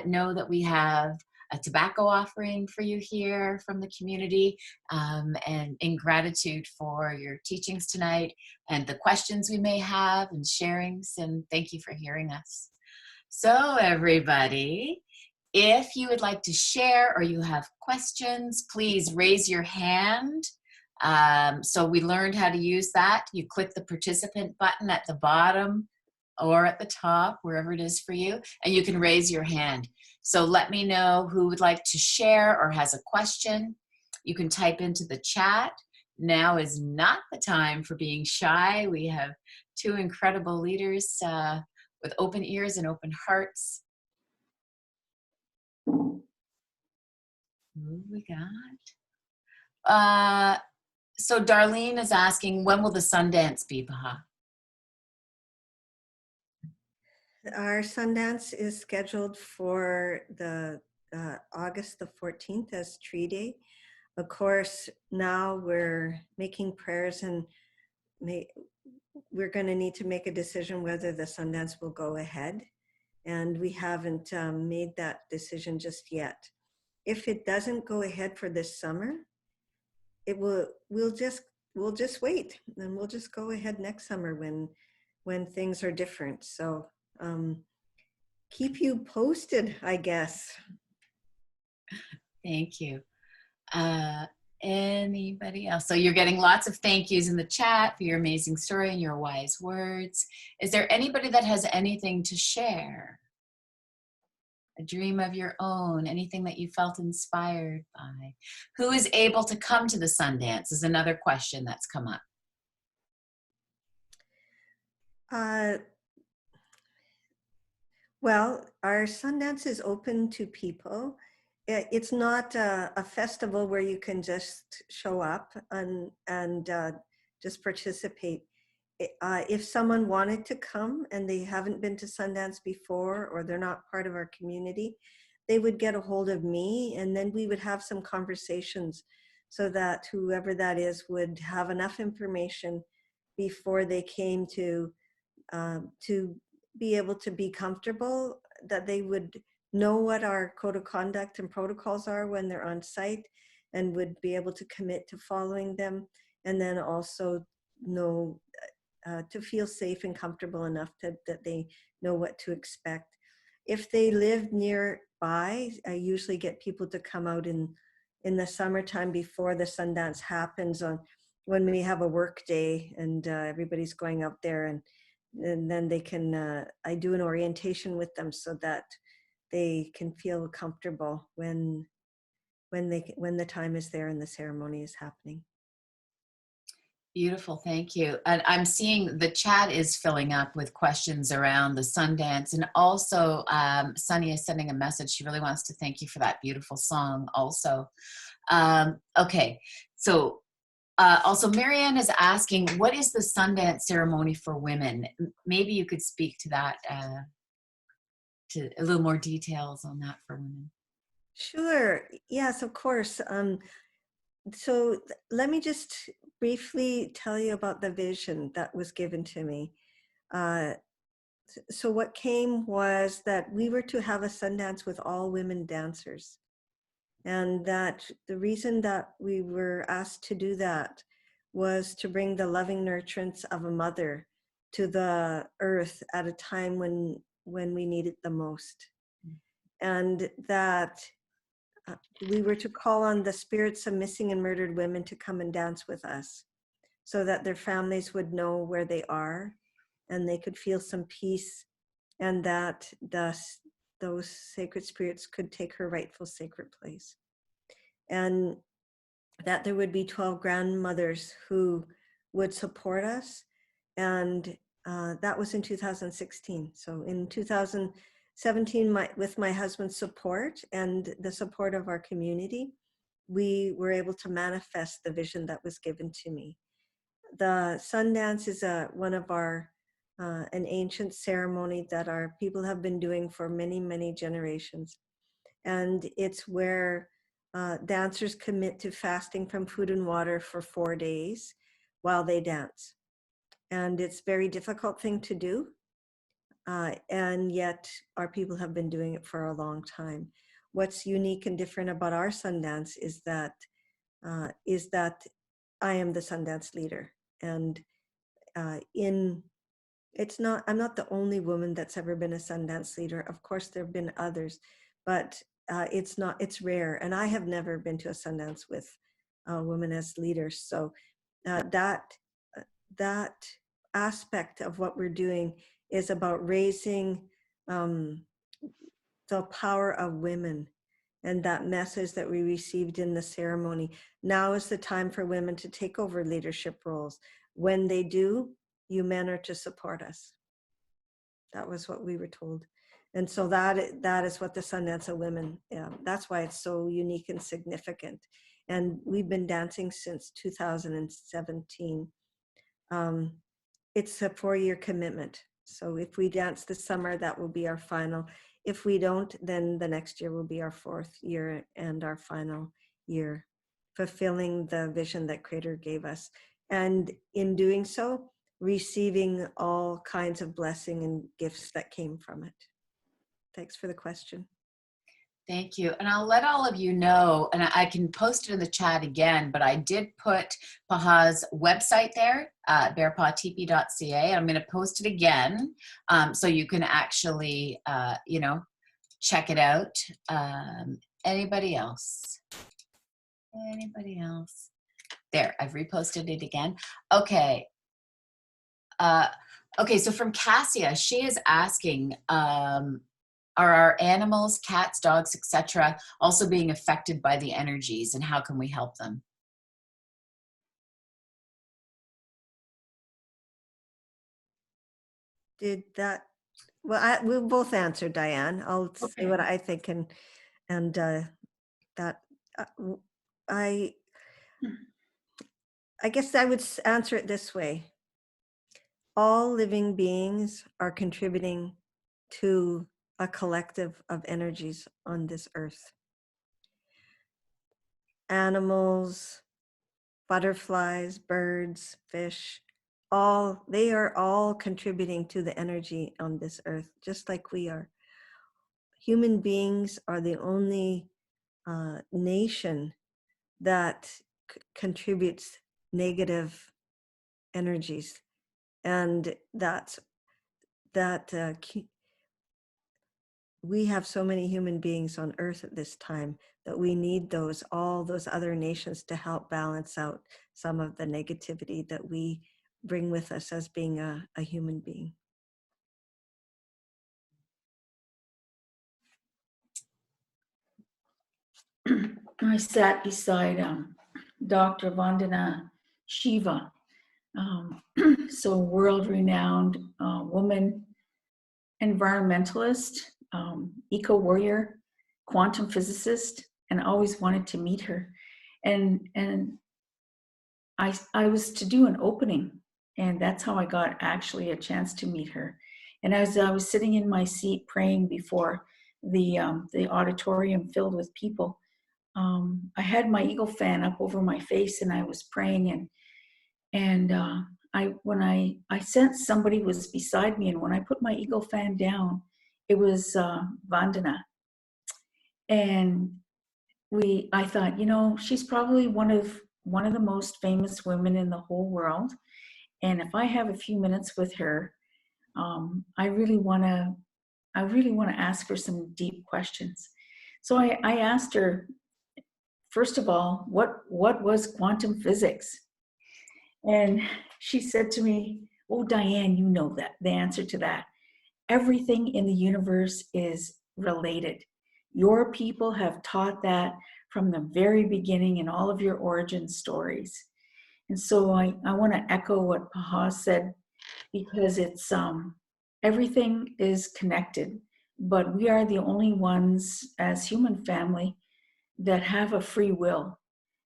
know that we have a tobacco offering for you here from the community. And in gratitude for your teachings tonight and the questions we may have and sharings. And thank you for hearing us. So everybody, if you would like to share or you have questions, please raise your hand. So we learned how to use that. You click the participant button at the bottom or at the top, wherever it is for you, and you can raise your hand. So let me know who would like to share or has a question. You can type into the chat. Now is not the time for being shy. We have two incredible leaders with open ears and open hearts. Who we got? So Darlene is asking, when will the Sundance be, Paha? Our Sundance is scheduled for the August the 14th as Tree Day. Of course, now we're making prayers and we're going to need to make a decision whether the Sundance will go ahead. And we haven't made that decision just yet. If it doesn't go ahead for this summer, we'll just wait, and we'll just go ahead next summer when things are different. So keep you posted, I guess. Thank you. Anybody else? So you're getting lots of thank yous in the chat for your amazing story and your wise words. Is there anybody that has anything to share? A dream of your own, anything that you felt inspired by? Who is able to come to the Sundance is another question that's come up. Well, our Sundance is open to people. It's not a festival where you can just show up and just participate. If someone wanted to come and they haven't been to Sundance before, or they're not part of our community, they would get a hold of me, and then we would have some conversations so that whoever that is would have enough information before they came to be able to be comfortable, that they would know what our code of conduct and protocols are when they're on site, and would be able to commit to following them, and then also know to feel safe and comfortable enough that they know what to expect. If they live nearby, I usually get people to come out in the summertime before the Sundance happens, when we have a work day and everybody's going out there, and then they can, I do an orientation with them so that they can feel comfortable when the time is there and the ceremony is happening. Beautiful, thank you. And I'm seeing the chat is filling up with questions around the Sundance, and also Sunny is sending a message. She really wants to thank you for that beautiful song also. Okay, so also Marianne is asking, what is the Sundance ceremony for women? Maybe you could speak to that, to a little more details on that for women. Sure, yes, of course. So let me just briefly tell you about the vision that was given to me. So what came was that we were to have a Sundance with all women dancers. And that the reason that we were asked to do that was to bring the loving nurturance of a mother to the earth at a time when we need it the most. And that we were to call on the spirits of missing and murdered women to come and dance with us, so that their families would know where they are and they could feel some peace, and that thus those sacred spirits could take her rightful sacred place. And that there would be 12 grandmothers who would support us. And that was in 2016. So in 2017, with my husband's support and the support of our community, we were able to manifest the vision that was given to me. The Sundance is one of our, an ancient ceremony that our people have been doing for many, many generations. And it's where dancers commit to fasting from food and water for 4 days while they dance. And it's a very difficult thing to do. And yet our people have been doing it for a long time. What's unique and different about our Sundance is that I am the Sundance leader. And I'm not the only woman that's ever been a Sundance leader. Of course, there have been others, but it's rare. And I have never been to a Sundance with women as leaders. So that aspect of what we're doing is about raising the power of women, and that message that we received in the ceremony. Now is the time for women to take over leadership roles. When they do, you men are to support us. That was what we were told. And so that is what the Sundance of Women, that's why it's so unique and significant. And we've been dancing since 2017. It's a 4-year commitment. So if we dance this summer, that will be our final. If we don't, then the next year will be our 4th year and our final year, fulfilling the vision that Creator gave us. And in doing so, receiving all kinds of blessing and gifts that came from it. Thanks for the question. Thank you. And I'll let all of you know, and I can post it in the chat again, but I did put Paha's website there, bearpawtp.ca. I'm going to post it again so you can actually, check it out. Anybody else? Anybody else? There, I've reposted it again. Okay. Okay, so from Cassia, she is asking, are our animals, cats, dogs, etc., also being affected by the energies, and how can we help them? Did that, well, we'll both answer, Diane. I'll say what I think, and that I guess I would answer it this way. All living beings are contributing to a collective of energies on this earth. Animals, butterflies, birds, fish, they are all contributing to the energy on this earth, just like we are. Human beings are the only nation that contributes negative energies, and we have so many human beings on earth at this time that we need all those other nations to help balance out some of the negativity that we bring with us as being a human being. I sat beside Dr. Vandana Shiva, so world-renowned woman, environmentalist, eco-warrior, quantum physicist, and always wanted to meet her. And I was to do an opening, and that's how I got actually a chance to meet her. And as I was sitting in my seat praying before the auditorium filled with people, I had my eagle fan up over my face, and I was praying, and when I sensed somebody was beside me, and when I put my eagle fan down, it was Vandana. And I thought, she's probably one of the most famous women in the whole world, and if I have a few minutes with her, I really want to ask her some deep questions. So I asked her, first of all, what was quantum physics? And she said to me, "Oh, Diane, you know that the answer to that. Everything in the universe is related. Your people have taught that from the very beginning in all of your origin stories." And so I want to echo what Paha said, because it's everything is connected, but we are the only ones as human family that have a free will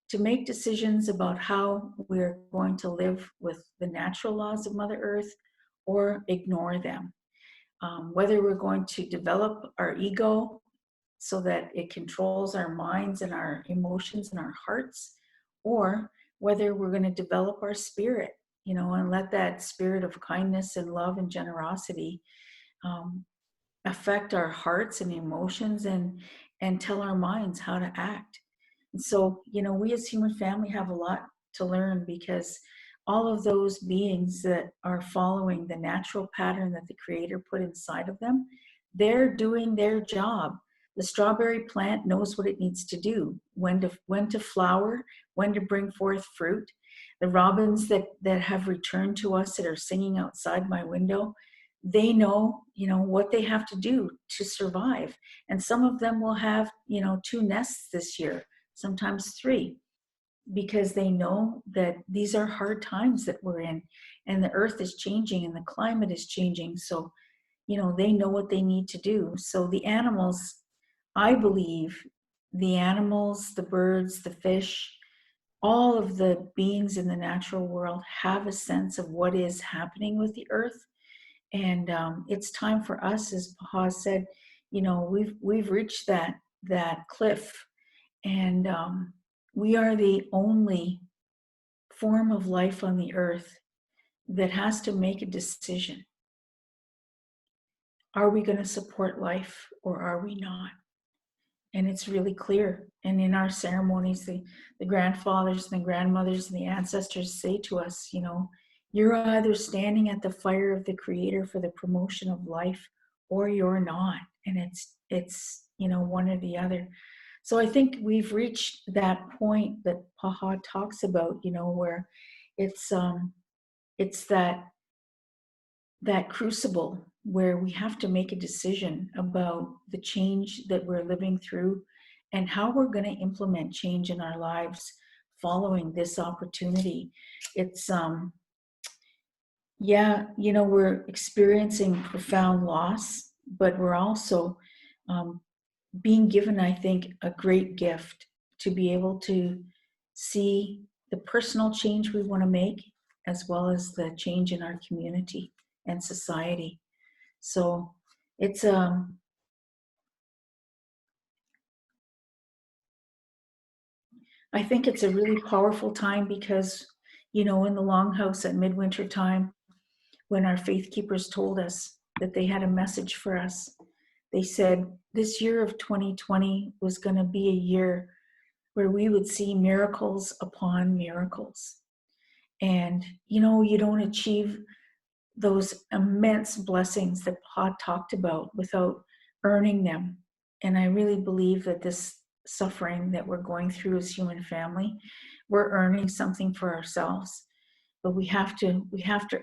to make decisions about how we're going to live with the natural laws of Mother Earth or ignore them. Whether we're going to develop our ego so that it controls our minds and our emotions and our hearts, or whether we're going to develop our spirit, and let that spirit of kindness and love and generosity affect our hearts and emotions and tell our minds how to act. And so, we as human family have a lot to learn, because all of those beings that are following the natural pattern that the Creator put inside of them, they're doing their job. The strawberry plant knows what it needs to do, when to flower, when to bring forth fruit. The robins that have returned to us, that are singing outside my window, they know, what they have to do to survive. And some of them will have, 2 nests this year, sometimes 3, because they know that these are hard times that we're in, and the earth is changing and the climate is changing. So, they know what they need to do. So the animals, I believe, the animals, the birds, the fish, all of the beings in the natural world have a sense of what is happening with the earth. And it's time for us, as Paha said, we've reached that cliff, and we are the only form of life on the earth that has to make a decision. Are we going to support life or are we not? And it's really clear. And in our ceremonies, the grandfathers and the grandmothers and the ancestors say to us, you're either standing at the fire of the Creator for the promotion of life, or you're not. And it's one or the other. So I think we've reached that point that Paha talks about, where it's that crucible where we have to make a decision about the change that we're living through and how we're going to implement change in our lives following this opportunity. It's we're experiencing profound loss, but we're also being given, I think, a great gift to be able to see the personal change we want to make, as well as the change in our community and society. So it's I think it's a really powerful time because, in the Longhouse at midwinter time, when our faith keepers told us that they had a message for us, they said this year of 2020 was going to be a year where we would see miracles upon miracles. And, you don't achieve those immense blessings that Pod talked about without earning them. And I really believe that this suffering that we're going through as human family, we're earning something for ourselves, but we have to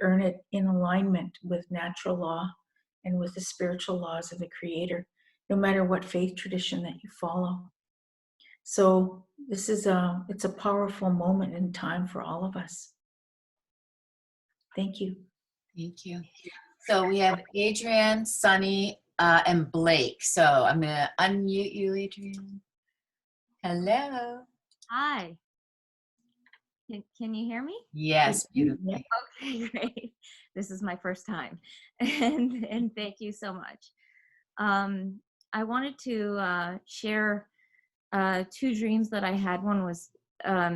earn it in alignment with natural law and with the spiritual laws of the Creator, no matter what faith tradition that you follow. So this is it's a powerful moment in time for all of us. Thank you. Thank you. So we have Adrienne, Sunny, and Blake. So I'm going to unmute you, Adrienne. Hello. Hi. Can you hear me? Yes, beautifully. Okay, great. This is my first time, and thank you so much. I wanted to share 2 dreams that I had. One was a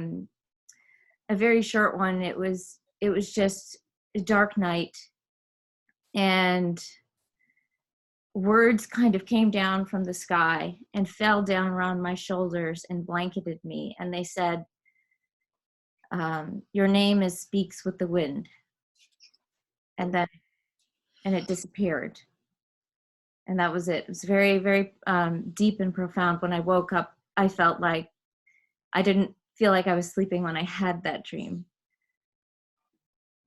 very short one. It was just a dark night, and words kind of came down from the sky and fell down around my shoulders and blanketed me. And they said, your name is Speaks with the Wind. And it disappeared. And that was it. It was very, very deep and profound. When I woke up, I felt like I didn't feel like I was sleeping when I had that dream.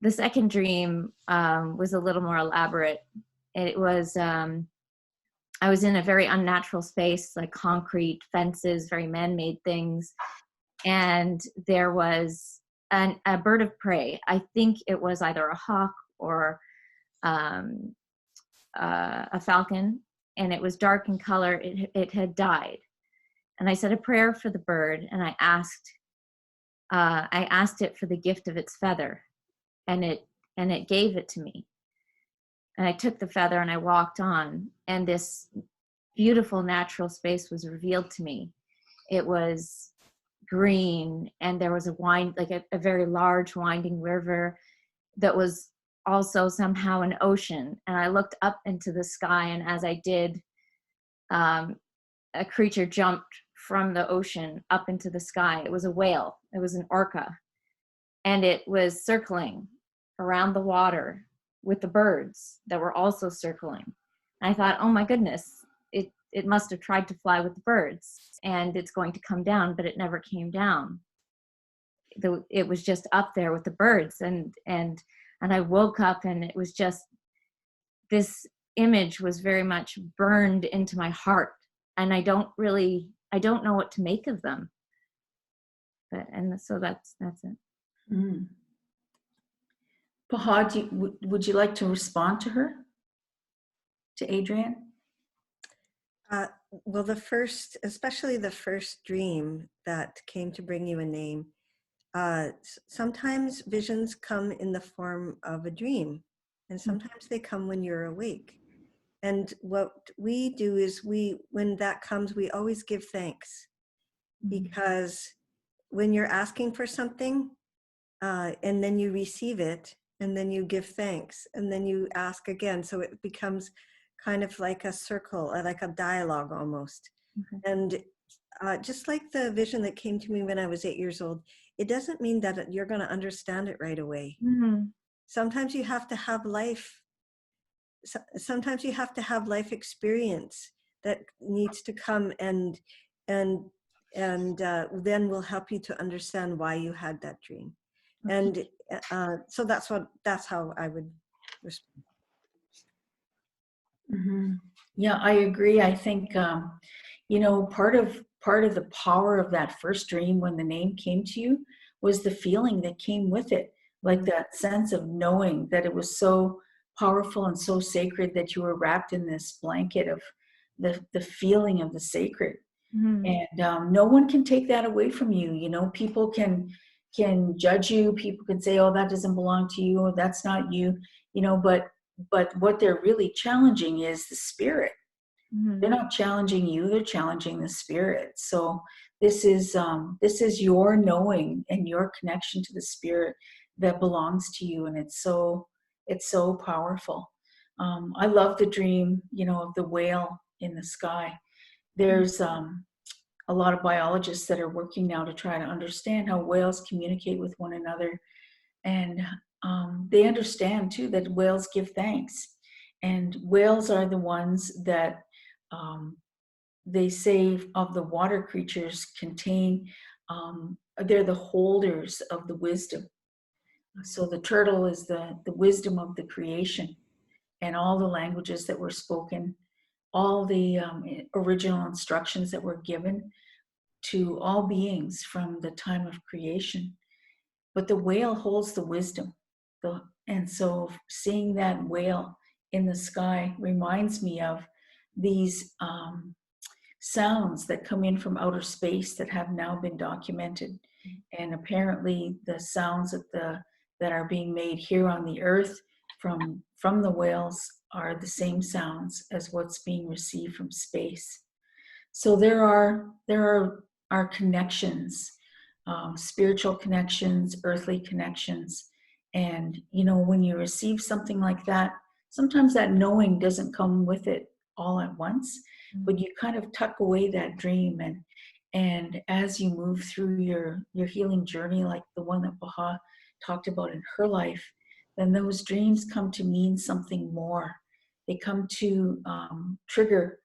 The second dream was a little more elaborate. It was, I was in a very unnatural space, like concrete fences, very man-made things. And there was a bird of prey. I think it was either a hawk or a falcon, and it was dark in color. It had died. And I said a prayer for the bird, and I asked it for the gift of its feather, and it gave it to me. And I took the feather and I walked on, and this beautiful natural space was revealed to me. It was green, and there was a very large winding river that was also somehow an ocean. And I looked up into the sky, and as I did, a creature jumped from the ocean up into the sky. It was a whale. It was an orca, and it was circling around the water with the birds that were also circling. And I thought, oh my goodness, it must have tried to fly with the birds, and it's going to come down, but it never came down. It was just up there with the birds, and I woke up, and it was just this image was very much burned into my heart, and I don't know what to make of them. So that's it. Mm. Paha, would you like to respond to her? To Adrienne? Well, especially the first dream that came to bring you a name, sometimes visions come in the form of a dream, and sometimes they come when you're awake. And what we do is when that comes, we always give thanks, because when you're asking for something, and then you receive it, and then you give thanks, and then you ask again, so it becomes kind of like a circle, like a dialogue almost. And just like the vision that came to me when I was 8 years old, it doesn't mean that you're going to understand it right away. Sometimes you have to have life. Sometimes you have to have life experience that needs to come, and then will help you to understand why you had that dream. And so that's how I would respond. Yeah, I agree. I think part of the power of that first dream when the name came to you was the feeling that came with it, like that sense of knowing that it was so powerful and so sacred that you were wrapped in this blanket of the feeling of the sacred. And no one can take that away from you. People can judge you. People can say, oh, that doesn't belong to you, or that's not you, but what they're really challenging is the spirit. They're not challenging you, they're challenging the spirit. So this is your knowing and your connection to the spirit that belongs to you, and it's so powerful. I love the dream, of the whale in the sky. There's a lot of biologists that are working now to try to understand how whales communicate with one another. And they understand too that whales give thanks. And whales are the ones that they say of the water creatures contain, they're the holders of the wisdom. So the turtle is the wisdom of the creation, and all the languages that were spoken, all the original instructions that were given to all beings from the time of creation. But the whale holds the wisdom. And so seeing that whale in the sky reminds me of these sounds that come in from outer space that have now been documented. And apparently the sounds that are being made here on the earth from the whales are the same sounds as what's being received from space. So there are connections, spiritual connections, earthly connections. And, when you receive something like that, sometimes that knowing doesn't come with it all at once, but you kind of tuck away that dream. And as you move through your healing journey, like the one that Paha talked about in her life, then those dreams come to mean something more. They come to trigger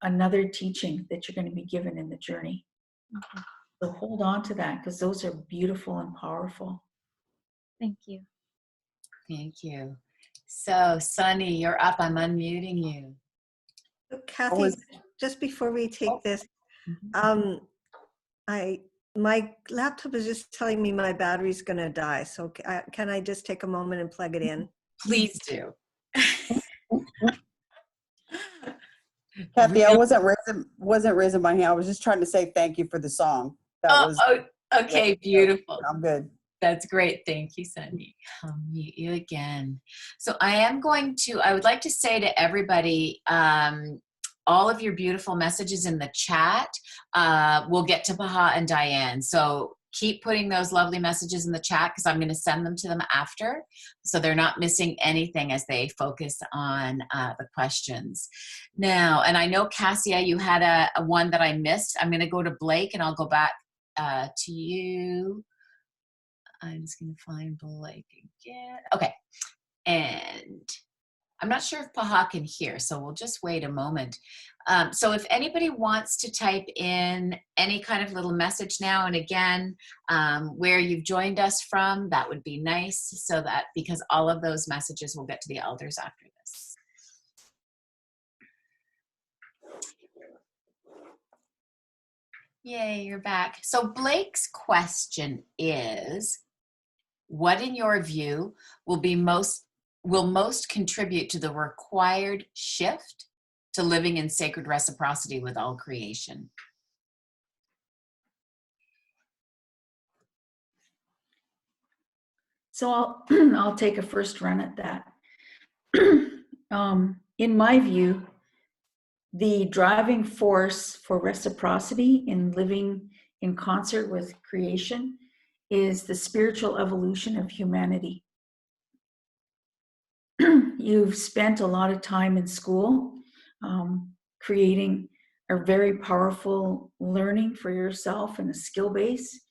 another teaching that you're going to be given in the journey. So hold on to that, because those are beautiful and powerful. Thank you. Thank you. So, Sunny, you're up. I'm unmuting you. So Kathy, just before we take this, my laptop is just telling me my battery's going to die. So can I just take a moment and plug it in? Please do. Kathy, I wasn't raising my hand. I was just trying to say thank you for the song. Okay, beautiful. I'm good. That's great. Thank you, Sunny. I'll mute you again. So I would like to say to everybody, all of your beautiful messages in the chat will get to Paha and Diane. So keep putting those lovely messages in the chat, because I'm going to send them to them after, so they're not missing anything as they focus on the questions. Now, and I know, Cassia, you had a one that I missed. I'm going to go to Blake, and I'll go back to you. I'm just going to find Blake again. Okay. And I'm not sure if Paha can hear, so we'll just wait a moment. So if anybody wants to type in any kind of little message now, and again, where you've joined us from, that would be nice, so that, because all of those messages will get to the elders after this. Yay, you're back. So Blake's question is, what in your view will most contribute to the required shift to living in sacred reciprocity with all creation? So I'll take a first run at that. In my view, the driving force for reciprocity in living in concert with creation is the spiritual evolution of humanity. You've spent a lot of time in school creating a very powerful learning for yourself and a skill base.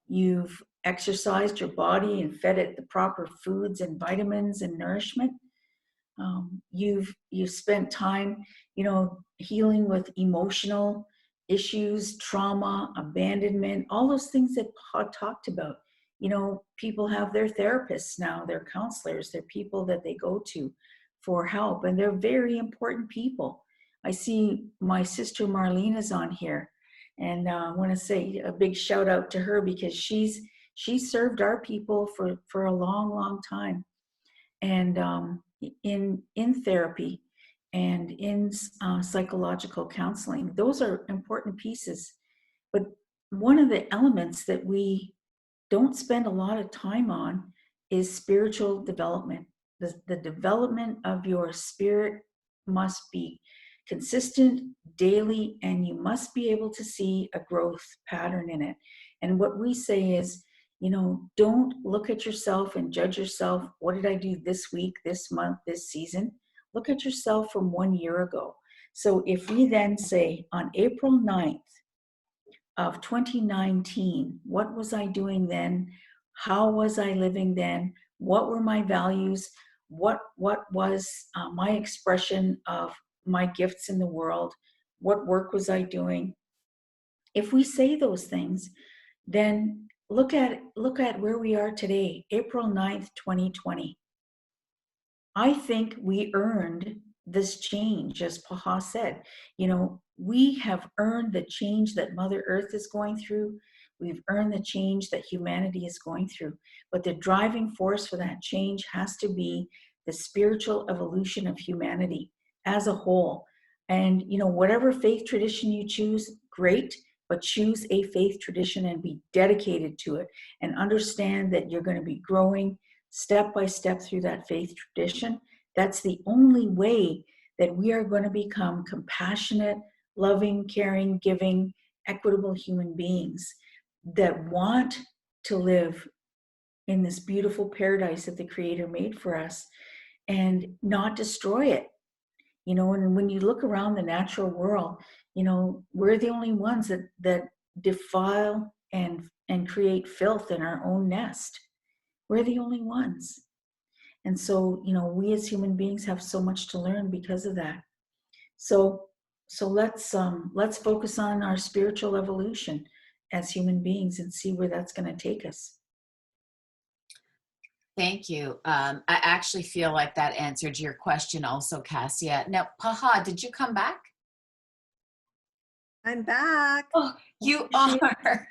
You've exercised your body and fed it the proper foods and vitamins and nourishment. You've spent time, healing with emotional issues, trauma, abandonment, all those things that Pa talked about. People have their therapists now, their counselors, they're people that they go to for help, and they're very important people. I see my sister Marlene is on here, and I want to say a big shout out to her because she served our people for a long, long time, and in therapy and in psychological counseling. Those are important pieces, but one of the elements that we don't spend a lot of time on is spiritual development. The development of your spirit must be consistent, daily, and you must be able to see a growth pattern in it. And what we say is, don't look at yourself and judge yourself. What did I do this week, this month, this season? Look at yourself from 1 year ago. So if we then say on April 9th, of 2019, what was I doing then? How was I living then? What were my values? What was my expression of my gifts in the world? What work was I doing? If we say those things, then look at where we are today, April 9th, 2020. I think we earned this change, as Paha said. We have earned the change that Mother Earth is going through. We've earned the change that humanity is going through. But the driving force for that change has to be the spiritual evolution of humanity as a whole. And, whatever faith tradition you choose, great, but choose a faith tradition and be dedicated to it and understand that you're going to be growing step by step through that faith tradition. That's the only way that we are going to become compassionate, loving, caring, giving, equitable human beings that want to live in this beautiful paradise that the Creator made for us and not destroy it. And when you look around the natural world, we're the only ones that defile and create filth in our own nest. We're the only ones. And so, we as human beings have so much to learn because of that. So let's focus on our spiritual evolution as human beings and see where that's going to take us. Thank you. I actually feel like that answered your question also, Cassia. Now, Paha, did you come back? I'm back. Oh, you are.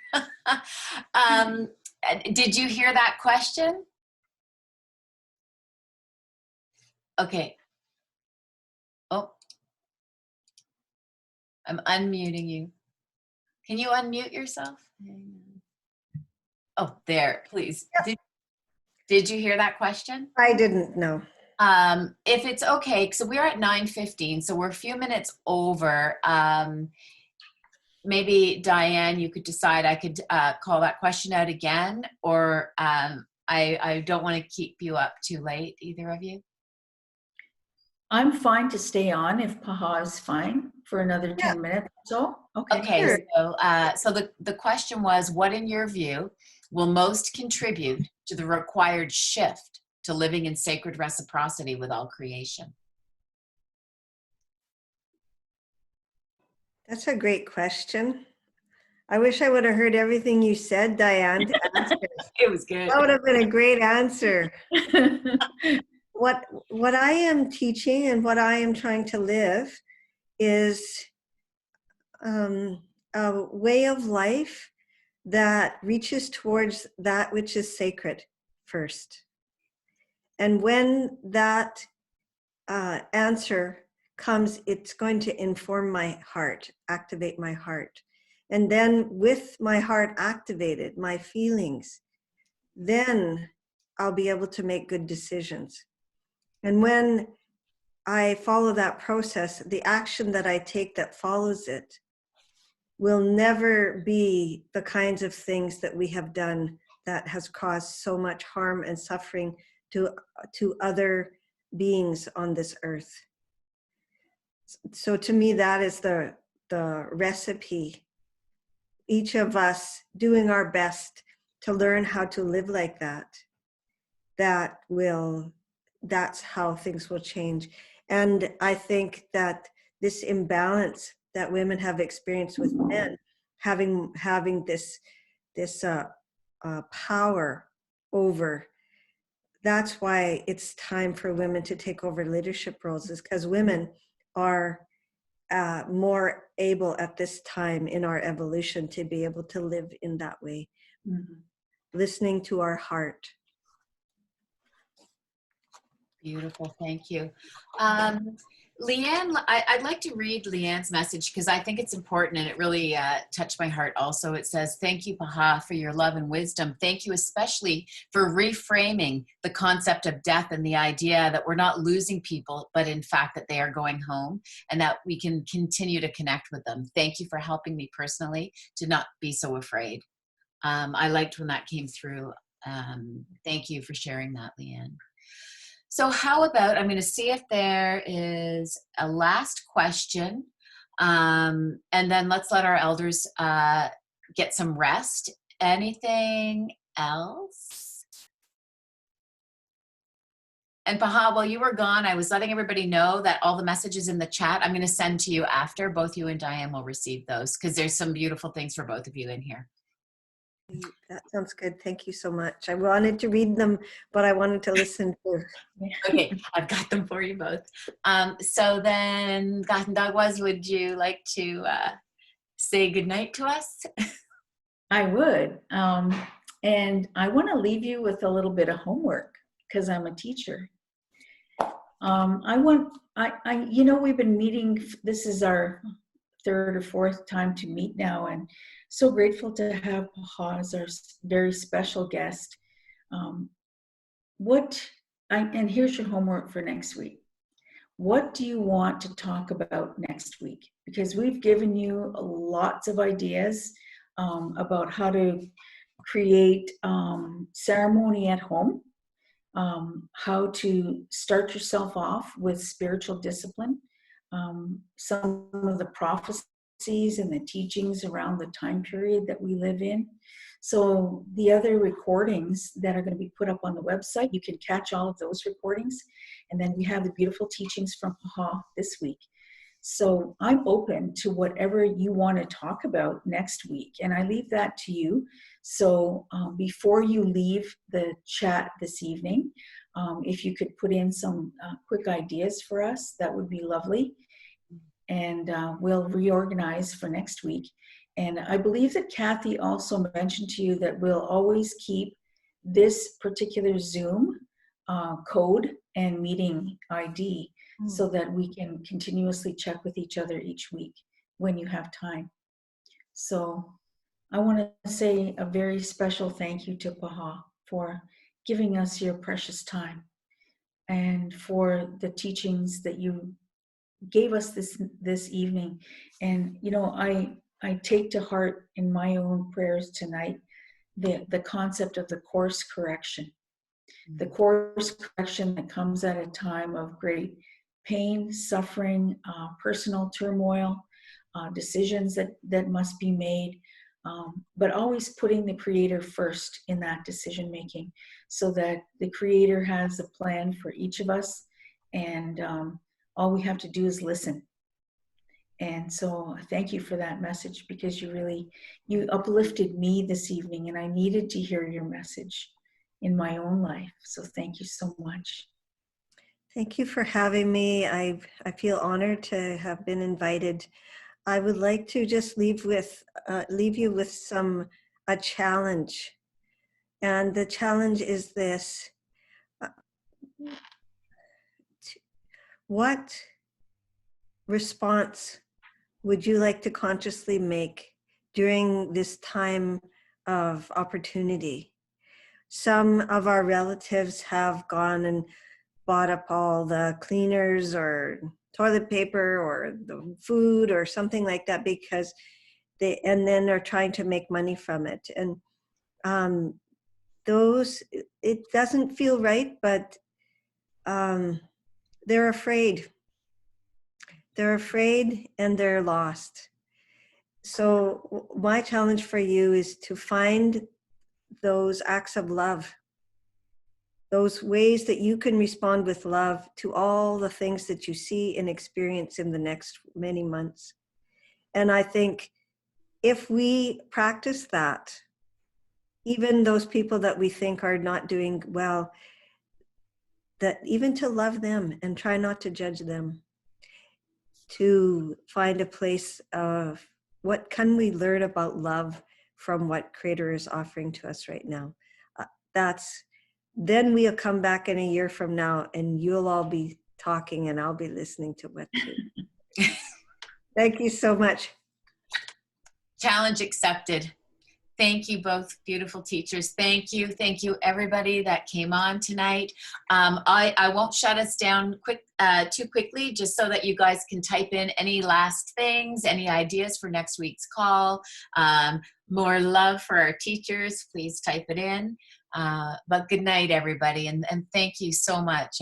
Did you hear that question? Okay. Oh, I'm unmuting you. Can you unmute yourself? Oh, there, please. Yep. Did you hear that question? I didn't know. If it's okay, so we're at 9:15, so we're a few minutes over. Maybe Diane, you could decide I could call that question out again, or I don't want to keep you up too late, either of you. I'm fine to stay on if Paha is fine for another 10 minutes or so. Okay, Sure. so the question was, what in your view will most contribute to the required shift to living in sacred reciprocity with all creation? That's a great question. I wish I would have heard everything you said, Diane, to answer. It was good. That would have been a great answer. What I am teaching and what I am trying to live is a way of life that reaches towards that which is sacred first. And when that answer comes, it's going to inform my heart, activate my heart. And then with my heart activated, my feelings, then I'll be able to make good decisions. And when I follow that process, the action that I take that follows it will never be the kinds of things that we have done that has caused so much harm and suffering to other beings on this earth. So to me, that is the recipe. Each of us doing our best to learn how to live like that. That's how things will change. And I think that this imbalance that women have experienced with men, having this power over, that's why it's time for women to take over leadership roles, is because women are more able at this time in our evolution to be able to live in that way, listening to our heart. Beautiful, thank you. Leanne, I'd like to read Leanne's message because I think it's important and it really touched my heart also. It says, thank you, Paha, for your love and wisdom. Thank you especially for reframing the concept of death and the idea that we're not losing people, but in fact that they are going home and that we can continue to connect with them. Thank you for helping me personally to not be so afraid. I liked when that came through. Thank you for sharing that, Leanne. So how about, I'm going to see if there is a last question, and then let's let our elders get some rest. Anything else? And Paha, while you were gone, I was letting everybody know that all the messages in the chat, I'm going to send to you after. Both you and Diane will receive those because there's some beautiful things for both of you in here. That sounds good. Thank you so much. I wanted to read them, but I wanted to listen to. Okay, I've got them for you both. So then, Kahontakwas, would you like to say goodnight to us? I would. And I want to leave you with a little bit of homework because I'm a teacher. We've been meeting, this is our third or fourth time to meet now, and so grateful to have Paha as our very special guest. And here's your homework for next week. What do you want to talk about next week? Because we've given you lots of ideas about how to create ceremony at home, how to start yourself off with spiritual discipline, some of the prophecies and the teachings around the time period that we live in. So the other recordings that are going to be put up on the website, you can catch all of those recordings. And then we have the beautiful teachings from Paha this week. So I'm open to whatever you want to talk about next week. And I leave that to you. So before you leave the chat this evening, if you could put in some quick ideas for us, that would be lovely. And we'll reorganize for next week. And I believe that Kathy also mentioned to you that we'll always keep this particular Zoom code and meeting ID so that we can continuously check with each other each week when you have time. So I want to say a very special thank you to Paha for giving us your precious time and for the teachings that you gave us this evening. And I take to heart in my own prayers tonight the concept of the course correction. The course correction that comes at a time of great pain, suffering, personal turmoil, decisions that must be made, but always putting the Creator first in that decision making so that the Creator has a plan for each of us, and all we have to do is listen. And so thank you for that message, because you uplifted me this evening, and I needed to hear your message in my own life. So thank you so much. Thank you for having me. I feel honored to have been invited. I would like to just leave you with a challenge. And the challenge is this. What response would you like to consciously make during this time of opportunity? Some of our relatives have gone and bought up all the cleaners or toilet paper or the food or something like that because and then they're trying to make money from it. And it doesn't feel right, but they're afraid. They're afraid and they're lost. So my challenge for you is to find those acts of love, those ways that you can respond with love to all the things that you see and experience in the next many months. And I think if we practice that, even those people that we think are not doing well, that even to love them and try not to judge them, to find a place of what can we learn about love from what Creator is offering to us right now. Then we'll come back in a year from now and you'll all be talking and I'll be listening to what you. Thank you so much. Challenge accepted. Thank you both, beautiful teachers. Thank you everybody that came on tonight. I won't shut us down too quickly, just so that you guys can type in any last things, any ideas for next week's call. More love for our teachers, please type it in. But good night, everybody, and thank you so much.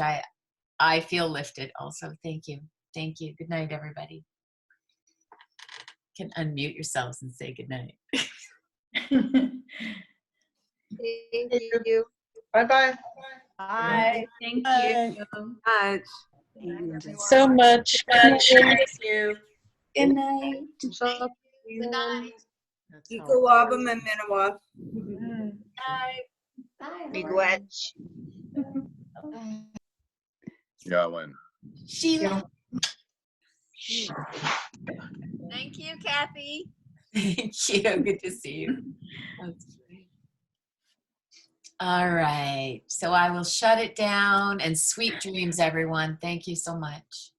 I feel lifted also. Thank you. Good night, everybody. You can unmute yourselves and say good night. Thank you. Bye-bye. Bye. Thank Bye. you. So much. Thank you. Good night. Good night. Iko wabam and Minawaf. Miigwech. Yawan. Sheila. Thank you, Kathy. Thank you. Good to see you. That's great. All right. So I will shut it down, and sweet dreams, everyone. Thank you so much.